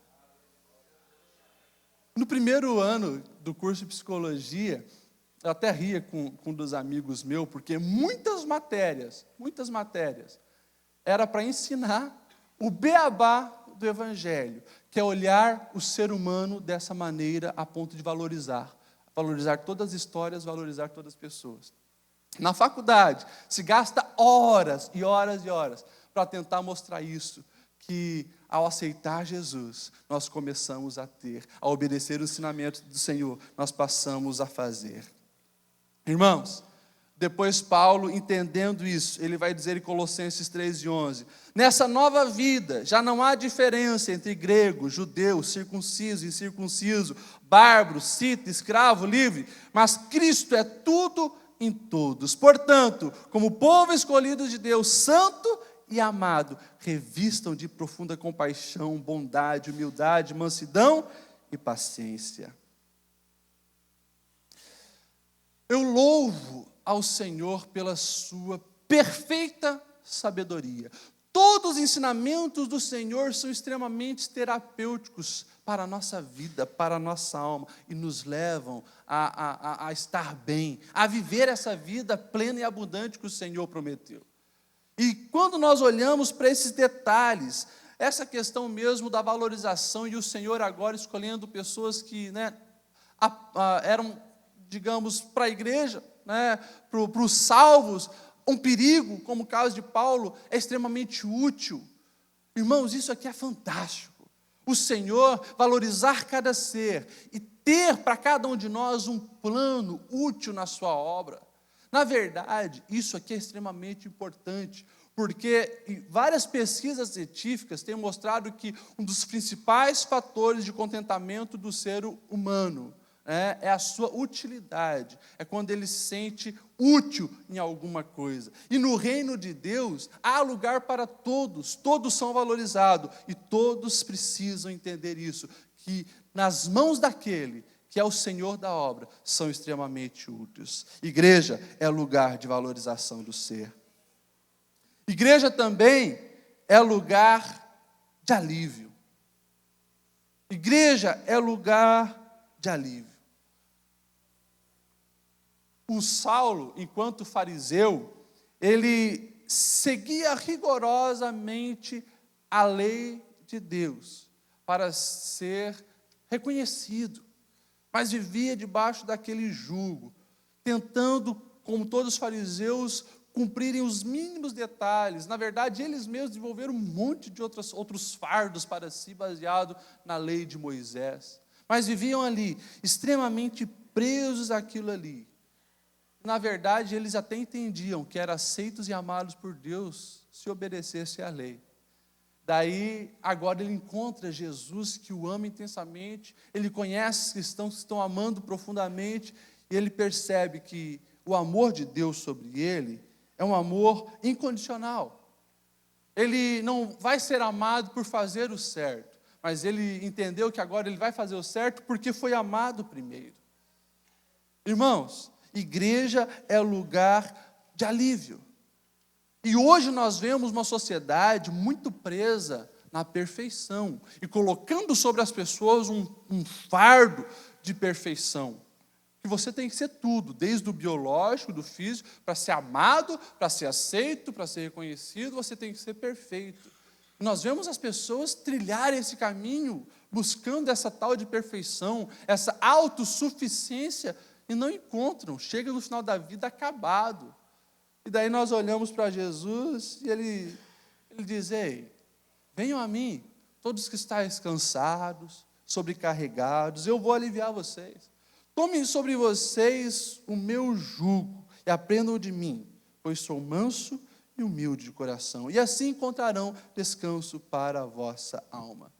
No primeiro ano do curso de psicologia, eu até ria com um dos amigos meus, porque muitas matérias, era para ensinar o beabá do Evangelho, que é olhar o ser humano dessa maneira a ponto de valorizar todas as histórias, valorizar todas as pessoas. Na faculdade, se gasta horas e horas e horas para tentar mostrar isso, que ao aceitar Jesus, nós começamos a obedecer os ensinamentos do Senhor, nós passamos a fazer. Irmãos, depois Paulo, entendendo isso, ele vai dizer em Colossenses 3:11, nessa nova vida, já não há diferença entre grego, judeu, circunciso, incircunciso, bárbaro, cita, escravo, livre, mas Cristo é tudo em todos. Portanto, como povo escolhido de Deus, santo e amado, revistam de profunda compaixão, bondade, humildade, mansidão e paciência. Eu louvo ao Senhor pela sua perfeita sabedoria. Todos os ensinamentos do Senhor são extremamente terapêuticos para a nossa vida, para a nossa alma, e nos levam a estar bem, a viver essa vida plena e abundante que o Senhor prometeu. E quando nós olhamos para esses detalhes, essa questão mesmo da valorização, e o Senhor agora escolhendo pessoas que eram, digamos, para a igreja, para os salvos, um perigo, como o caso de Paulo, é extremamente útil. Irmãos, isso aqui é fantástico. O Senhor valorizar cada ser e ter para cada um de nós um plano útil na sua obra. Na verdade, isso aqui é extremamente importante, porque várias pesquisas científicas têm mostrado que um dos principais fatores de contentamento do ser humano é a sua utilidade, é quando ele se sente útil em alguma coisa. E no reino de Deus, há lugar para todos, todos são valorizados, e todos precisam entender isso, que nas mãos daquele que é o Senhor da obra, são extremamente úteis. Igreja é lugar de valorização do ser. Igreja também é lugar de alívio. Igreja é lugar de alívio. O Saulo, enquanto fariseu, ele seguia rigorosamente a lei de Deus para ser reconhecido, mas vivia debaixo daquele jugo, tentando, como todos os fariseus, cumprirem os mínimos detalhes. Na verdade, eles mesmos desenvolveram um monte de outros fardos para si, baseado na lei de Moisés, mas viviam ali, extremamente presos àquilo ali. Na verdade, eles até entendiam que eram aceitos e amados por Deus se obedecesse à lei. Daí, agora ele encontra Jesus, que o ama intensamente, ele conhece os cristãos que estão amando profundamente, e ele percebe que o amor de Deus sobre ele é um amor incondicional. Ele não vai ser amado por fazer o certo, mas ele entendeu que agora ele vai fazer o certo porque foi amado primeiro. Irmãos, igreja é lugar de alívio. E hoje nós vemos uma sociedade muito presa na perfeição e colocando sobre as pessoas um fardo de perfeição. que você tem que ser tudo, desde o biológico, do físico, para ser amado, para ser aceito, para ser reconhecido, você tem que ser perfeito. Nós vemos as pessoas trilharem esse caminho, buscando essa tal de perfeição, essa autossuficiência, e não encontram, chegam no final da vida acabado. E daí nós olhamos para Jesus e ele diz: ei, venham a mim, todos que estáis cansados, sobrecarregados, eu vou aliviar vocês. Tomem sobre vocês o meu jugo e aprendam de mim, pois sou manso e humilde de coração, e assim encontrarão descanso para a vossa alma.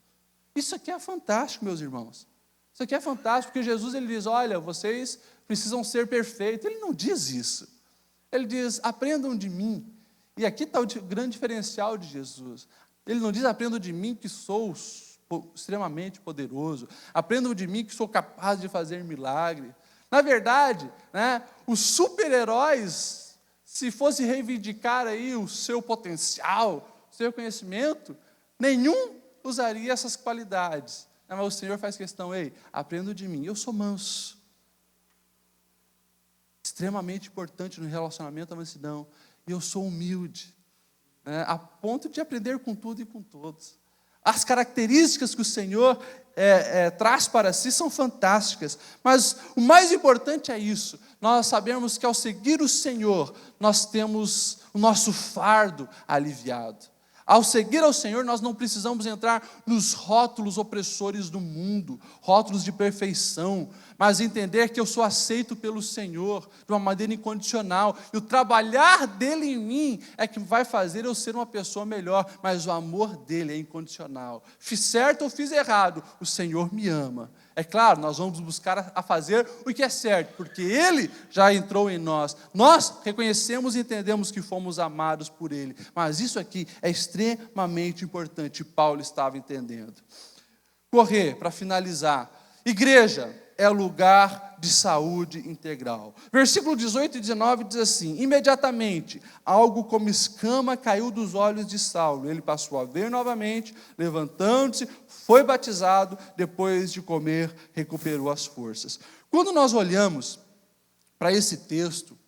Isso aqui é fantástico, meus irmãos. Isso aqui é fantástico, porque Jesus ele diz: olha, vocês precisam ser perfeitos. Ele não diz isso. Ele diz: aprendam de mim. E aqui está o grande diferencial de Jesus. Ele não diz: aprendam de mim que sou extremamente poderoso. Aprendam de mim que sou capaz de fazer milagre. Na verdade, os super-heróis, se fosse reivindicar aí o seu potencial, o seu conhecimento, nenhum usaria essas qualidades. Mas o Senhor faz questão: ei, aprendam de mim, eu sou manso. Extremamente importante no relacionamento à mansidão. E eu sou humilde, a ponto de aprender com tudo e com todos. As características que o Senhor traz para si são fantásticas, mas o mais importante é isso: nós sabemos que ao seguir o Senhor, nós temos o nosso fardo aliviado. Ao seguir ao Senhor, nós não precisamos entrar nos rótulos opressores do mundo, rótulos de perfeição, mas entender que eu sou aceito pelo Senhor de uma maneira incondicional, e o trabalhar dele em mim é que vai fazer eu ser uma pessoa melhor, mas o amor dele é incondicional. Fiz certo ou fiz errado, o Senhor me ama. É claro, nós vamos buscar a fazer o que é certo, porque Ele já entrou em nós. Nós reconhecemos e entendemos que fomos amados por Ele. Mas isso aqui é extremamente importante, Paulo estava entendendo. Correr, para finalizar. Igreja é lugar de saúde integral. Versículo 18 e 19 diz assim: imediatamente, algo como escama caiu dos olhos de Saulo. Ele passou a ver novamente, levantando-se, foi batizado, depois de comer, recuperou as forças. Quando nós olhamos para esse texto,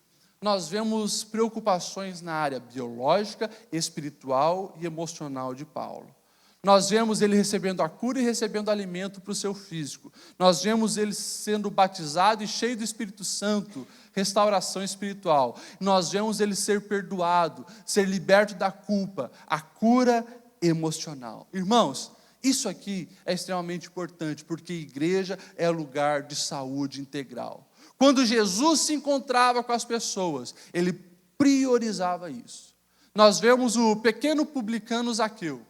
nós vemos preocupações na área biológica, espiritual e emocional de Paulo. Nós vemos ele recebendo a cura e recebendo alimento para o seu físico. Nós vemos ele sendo batizado e cheio do Espírito Santo, restauração espiritual. Nós vemos ele ser perdoado, ser liberto da culpa, a cura emocional. Irmãos, isso aqui é extremamente importante, porque igreja é lugar de saúde integral. Quando Jesus se encontrava com as pessoas, ele priorizava isso. Nós vemos o pequeno publicano Zaqueu,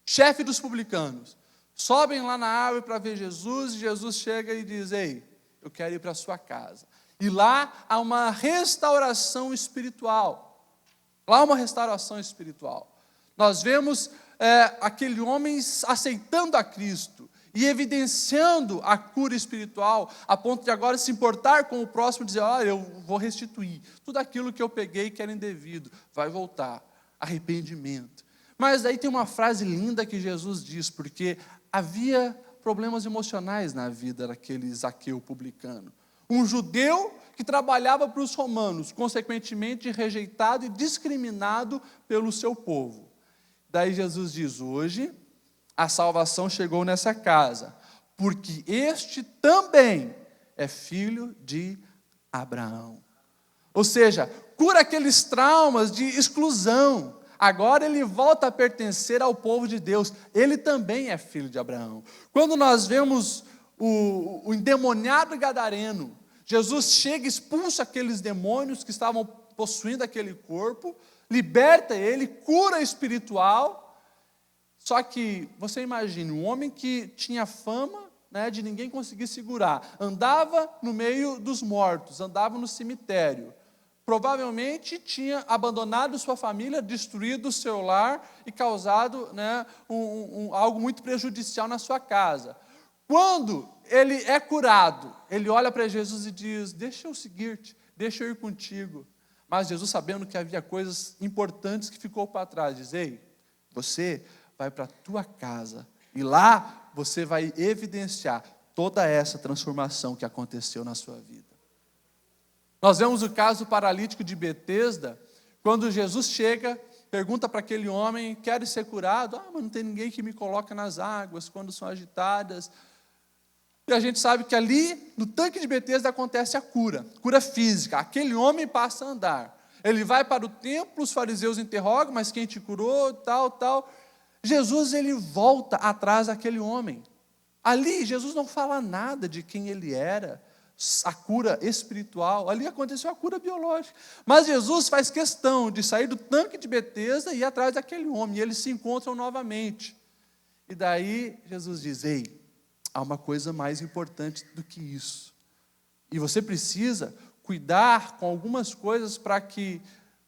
chefe dos publicanos, sobem lá na árvore para ver Jesus, e Jesus chega e diz: ei, eu quero ir para a sua casa. E lá há uma restauração espiritual. Lá há uma restauração espiritual. Nós vemos aquele homem aceitando a Cristo e evidenciando a cura espiritual, a ponto de agora se importar com o próximo e dizer: olha, eu vou restituir tudo aquilo que eu peguei que era indevido, vai voltar. Arrependimento. Mas aí tem uma frase linda que Jesus diz, porque havia problemas emocionais na vida daquele Zaqueu publicano. Um judeu que trabalhava para os romanos, consequentemente rejeitado e discriminado pelo seu povo. Daí Jesus diz: hoje a salvação chegou nessa casa, porque este também é filho de Abraão. Ou seja, cura aqueles traumas de exclusão. Agora ele volta a pertencer ao povo de Deus. Ele também é filho de Abraão. Quando nós vemos o endemoniado gadareno, Jesus chega e expulsa aqueles demônios que estavam possuindo aquele corpo, liberta ele, cura espiritual. Só que, você imagine, um homem que tinha fama de ninguém conseguir segurar, andava no meio dos mortos, andava no cemitério, provavelmente tinha abandonado sua família, destruído o seu lar e causado algo muito prejudicial na sua casa. Quando ele é curado, ele olha para Jesus e diz: deixa eu seguir-te, deixa eu ir contigo. Mas Jesus, sabendo que havia coisas importantes que ficou para trás, diz: ei, você vai para a tua casa e lá você vai evidenciar toda essa transformação que aconteceu na sua vida. Nós vemos o caso do paralítico de Betesda, quando Jesus chega, pergunta para aquele homem: quer ser curado? Mas não tem ninguém que me coloque nas águas quando são agitadas. E a gente sabe que ali, no tanque de Betesda, acontece a cura física. Aquele homem passa a andar. Ele vai para o templo, os fariseus interrogam: mas quem te curou, tal. Jesus, ele volta atrás daquele homem. Ali, Jesus não fala nada de quem ele era, a cura espiritual. Ali aconteceu a cura biológica. Mas Jesus faz questão de sair do tanque de Betesda e ir atrás daquele homem. E eles se encontram novamente. E daí, Jesus diz: ei, há uma coisa mais importante do que isso. E você precisa cuidar com algumas coisas para que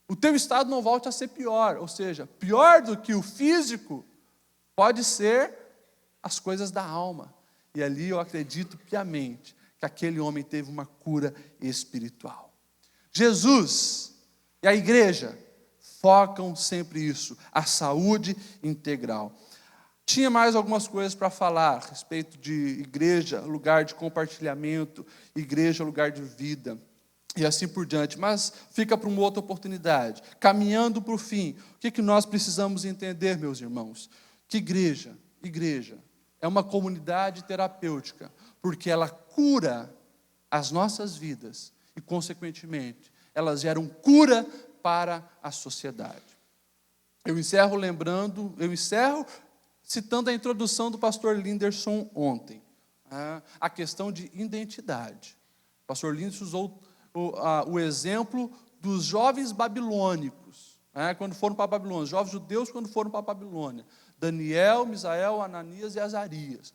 o teu estado não volte a ser pior. Ou seja, pior do que o físico pode ser as coisas da alma. E ali eu acredito piamente que aquele homem teve uma cura espiritual. Jesus e a igreja focam sempre isso, a saúde integral. Tinha mais algumas coisas para falar a respeito de igreja, lugar de compartilhamento, igreja, lugar de vida, e assim por diante, mas fica para uma outra oportunidade. Caminhando para o fim, o que nós precisamos entender, meus irmãos? Que igreja é uma comunidade terapêutica, porque ela cura as nossas vidas e, consequentemente, elas geram cura para a sociedade. Eu encerro citando a introdução do pastor Linderson ontem, a questão de identidade. O pastor Linderson usou o exemplo dos jovens babilônicos, quando foram para a Babilônia, os jovens judeus quando foram para a Babilônia, Daniel, Misael, Ananias e Azarias.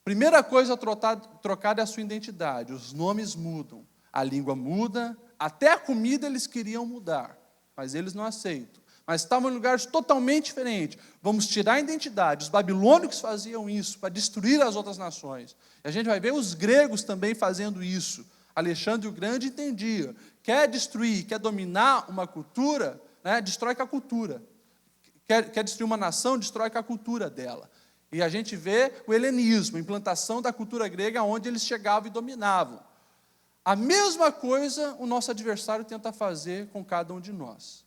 Primeira coisa trocada é a sua identidade, os nomes mudam, a língua muda, até a comida eles queriam mudar, mas eles não aceitam. Mas estavam em lugares totalmente diferentes. Vamos tirar a identidade. Os babilônicos faziam isso para destruir as outras nações. E a gente vai ver os gregos também fazendo isso. Alexandre o Grande entendia. Quer destruir, quer dominar uma cultura, destrói com a cultura. Quer destruir uma nação, destrói com a cultura dela. E a gente vê o helenismo, a implantação da cultura grega, onde eles chegavam e dominavam. A mesma coisa o nosso adversário tenta fazer com cada um de nós.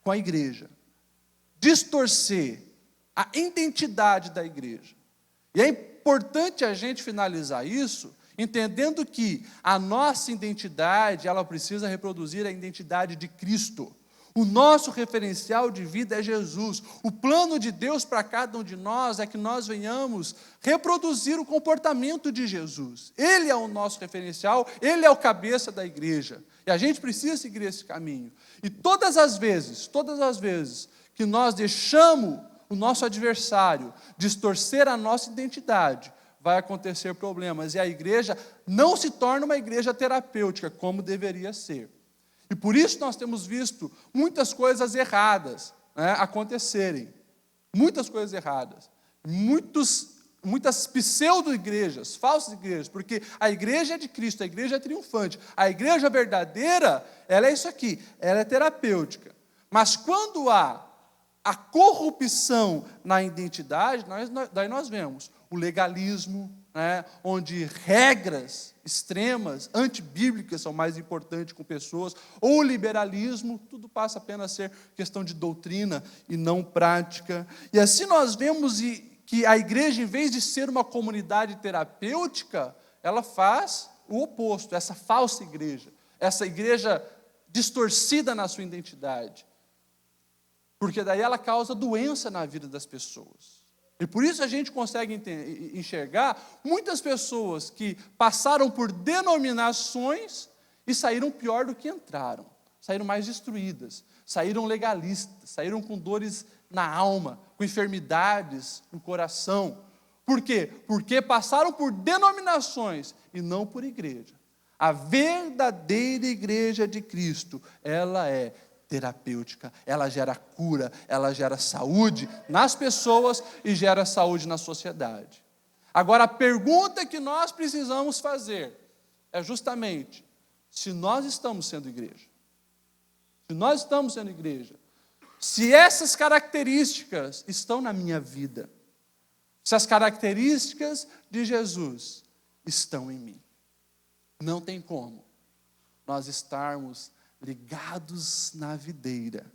Com a igreja, distorcer a identidade da igreja. E é importante a gente finalizar isso, entendendo que a nossa identidade, ela precisa reproduzir a identidade de Cristo. O nosso referencial de vida é Jesus. O plano de Deus para cada um de nós é que nós venhamos reproduzir o comportamento de Jesus. Ele é o nosso referencial, ele é o cabeça da igreja. E a gente precisa seguir esse caminho. E todas as vezes que nós deixamos o nosso adversário distorcer a nossa identidade, vai acontecer problemas. E a igreja não se torna uma igreja terapêutica, como deveria ser. E por isso nós temos visto muitas coisas erradas acontecerem. Muitas coisas erradas. Muitas pseudo-igrejas, falsas igrejas, porque a igreja é de Cristo, a igreja é triunfante. A igreja verdadeira, ela é isso aqui, ela é terapêutica. Mas quando há a corrupção na identidade, daí nós vemos o legalismo, onde regras extremas, antibíblicas são mais importantes com pessoas, ou o liberalismo, tudo passa apenas a ser questão de doutrina e não prática. E assim nós vemos que a igreja, em vez de ser uma comunidade terapêutica, ela faz o oposto, essa falsa igreja, essa igreja distorcida na sua identidade, porque daí ela causa doença na vida das pessoas. E por isso a gente consegue enxergar muitas pessoas que passaram por denominações e saíram pior do que entraram, saíram mais destruídas, saíram legalistas, saíram com dores na alma, com enfermidades no coração. Por quê? Porque passaram por denominações e não por igreja. A verdadeira igreja de Cristo, ela é terapêutica, ela gera cura, ela gera saúde nas pessoas e gera saúde na sociedade. Agora, a pergunta que nós precisamos fazer é justamente, se nós estamos sendo igreja, se essas características estão na minha vida, se as características de Jesus estão em mim. Não tem como nós estarmos ligados na videira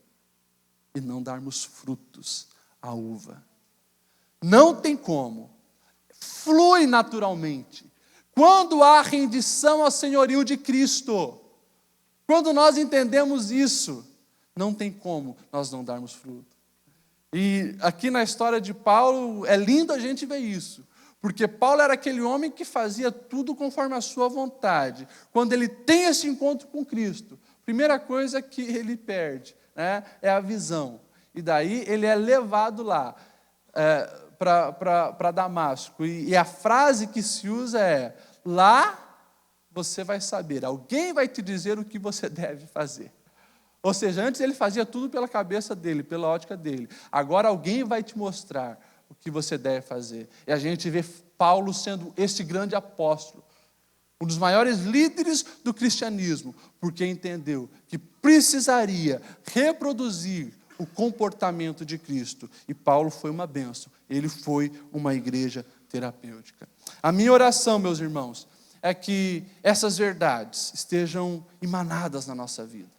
e não darmos frutos à uva. Não tem como. Flui naturalmente. Quando há rendição ao senhorio de Cristo, quando nós entendemos isso, não tem como nós não darmos fruto. E aqui na história de Paulo, é lindo a gente ver isso. Porque Paulo era aquele homem que fazia tudo conforme a sua vontade. Quando ele tem esse encontro com Cristo, a primeira coisa que ele perde, né, é a visão. E daí ele é levado lá para Damasco. E a frase que se usa é: lá você vai saber, alguém vai te dizer o que você deve fazer. Ou seja, antes ele fazia tudo pela cabeça dele, pela ótica dele. Agora alguém vai te mostrar o que você deve fazer. E a gente vê Paulo sendo esse grande apóstolo, um dos maiores líderes do cristianismo, porque entendeu que precisaria reproduzir o comportamento de Cristo. E Paulo foi uma bênção, ele foi uma igreja terapêutica. A minha oração, meus irmãos, é que essas verdades estejam emanadas na nossa vida.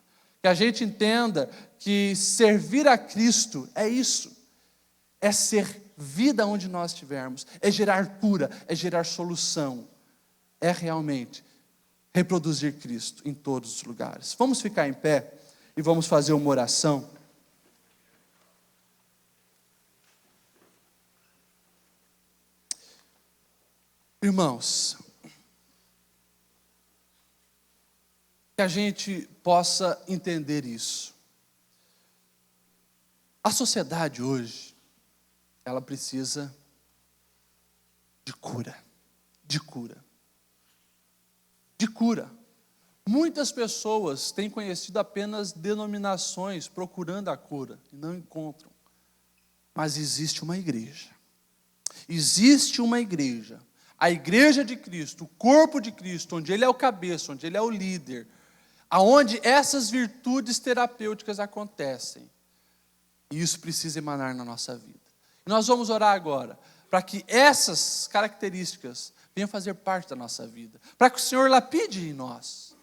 Que a gente entenda que servir a Cristo é isso, é ser vida onde nós estivermos, é gerar cura, é gerar solução, é realmente reproduzir Cristo em todos os lugares. Vamos ficar em pé e vamos fazer uma oração. Irmãos, que a gente possa entender isso. A sociedade hoje, ela precisa de cura, de cura, de cura. Muitas pessoas têm conhecido apenas denominações procurando a cura e não encontram. Mas existe uma igreja, a igreja de Cristo, o corpo de Cristo, onde Ele é o cabeça, onde Ele é o líder, aonde essas virtudes terapêuticas acontecem. E isso precisa emanar na nossa vida. E nós vamos orar agora, para que essas características venham fazer parte da nossa vida, para que o Senhor lapide em nós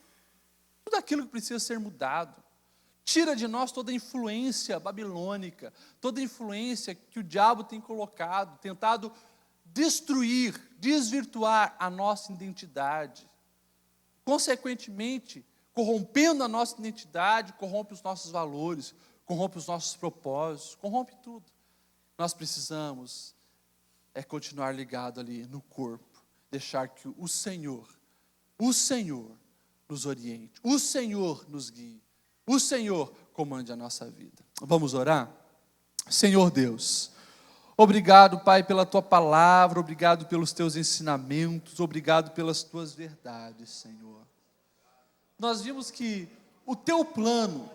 tudo aquilo que precisa ser mudado. Tira de nós toda a influência babilônica, toda a influência que o diabo tem colocado, tentado destruir, desvirtuar a nossa identidade. Consequentemente, corrompendo a nossa identidade, corrompe os nossos valores, corrompe os nossos propósitos, corrompe tudo. Nós precisamos continuar ligado ali no corpo, deixar que o Senhor nos oriente, o Senhor nos guie, o Senhor comande a nossa vida. Vamos orar? Senhor Deus, obrigado, Pai, pela Tua palavra, obrigado pelos Teus ensinamentos, obrigado pelas Tuas verdades, Senhor. Nós vimos que o Teu plano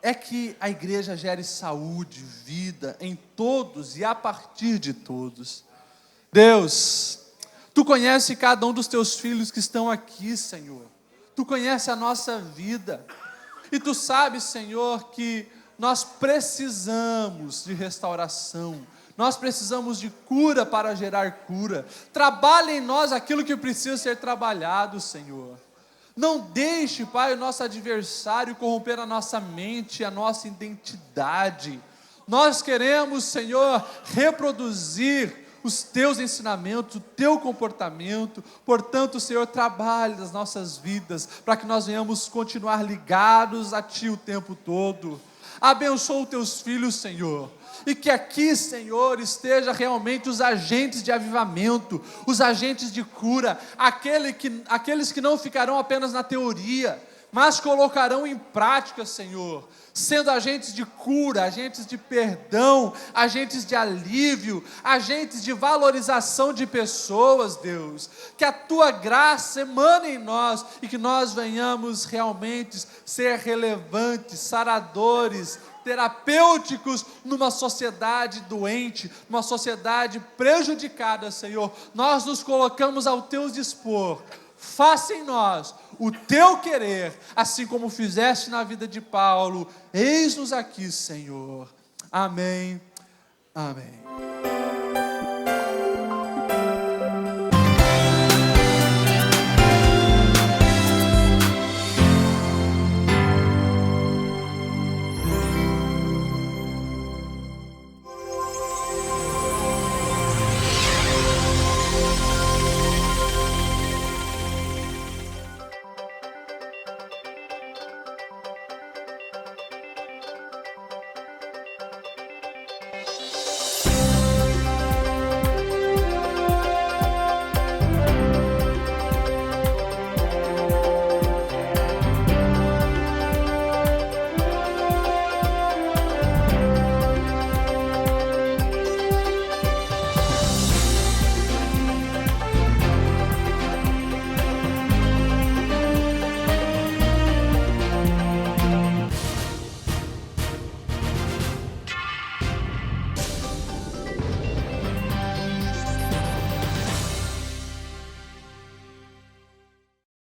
é que a igreja gere saúde, vida em todos e a partir de todos. Deus, Tu conheces cada um dos Teus filhos que estão aqui, Senhor. Tu conheces a nossa vida. E Tu sabes, Senhor, que nós precisamos de restauração. Nós precisamos de cura para gerar cura. Trabalha em nós aquilo que precisa ser trabalhado, Senhor. Não deixe, Pai, o nosso adversário corromper a nossa mente, a nossa identidade. Nós queremos, Senhor, reproduzir os Teus ensinamentos, o Teu comportamento. Portanto, Senhor, trabalhe nas nossas vidas, para que nós venhamos continuar ligados a Ti o tempo todo. Abençoa os Teus filhos, Senhor. E que aqui, Senhor, esteja realmente os agentes de avivamento, os agentes de cura, aqueles que não ficarão apenas na teoria, mas colocarão em prática, Senhor, sendo agentes de cura, agentes de perdão, agentes de alívio, agentes de valorização de pessoas, Deus. Que a Tua graça emane em nós e que nós venhamos realmente ser relevantes, saradores, terapêuticos numa sociedade doente, numa sociedade prejudicada, Senhor. Nós nos colocamos ao Teu dispor. Faça em nós o Teu querer, assim como fizeste na vida de Paulo. Eis-nos aqui, Senhor. Amém. Amém.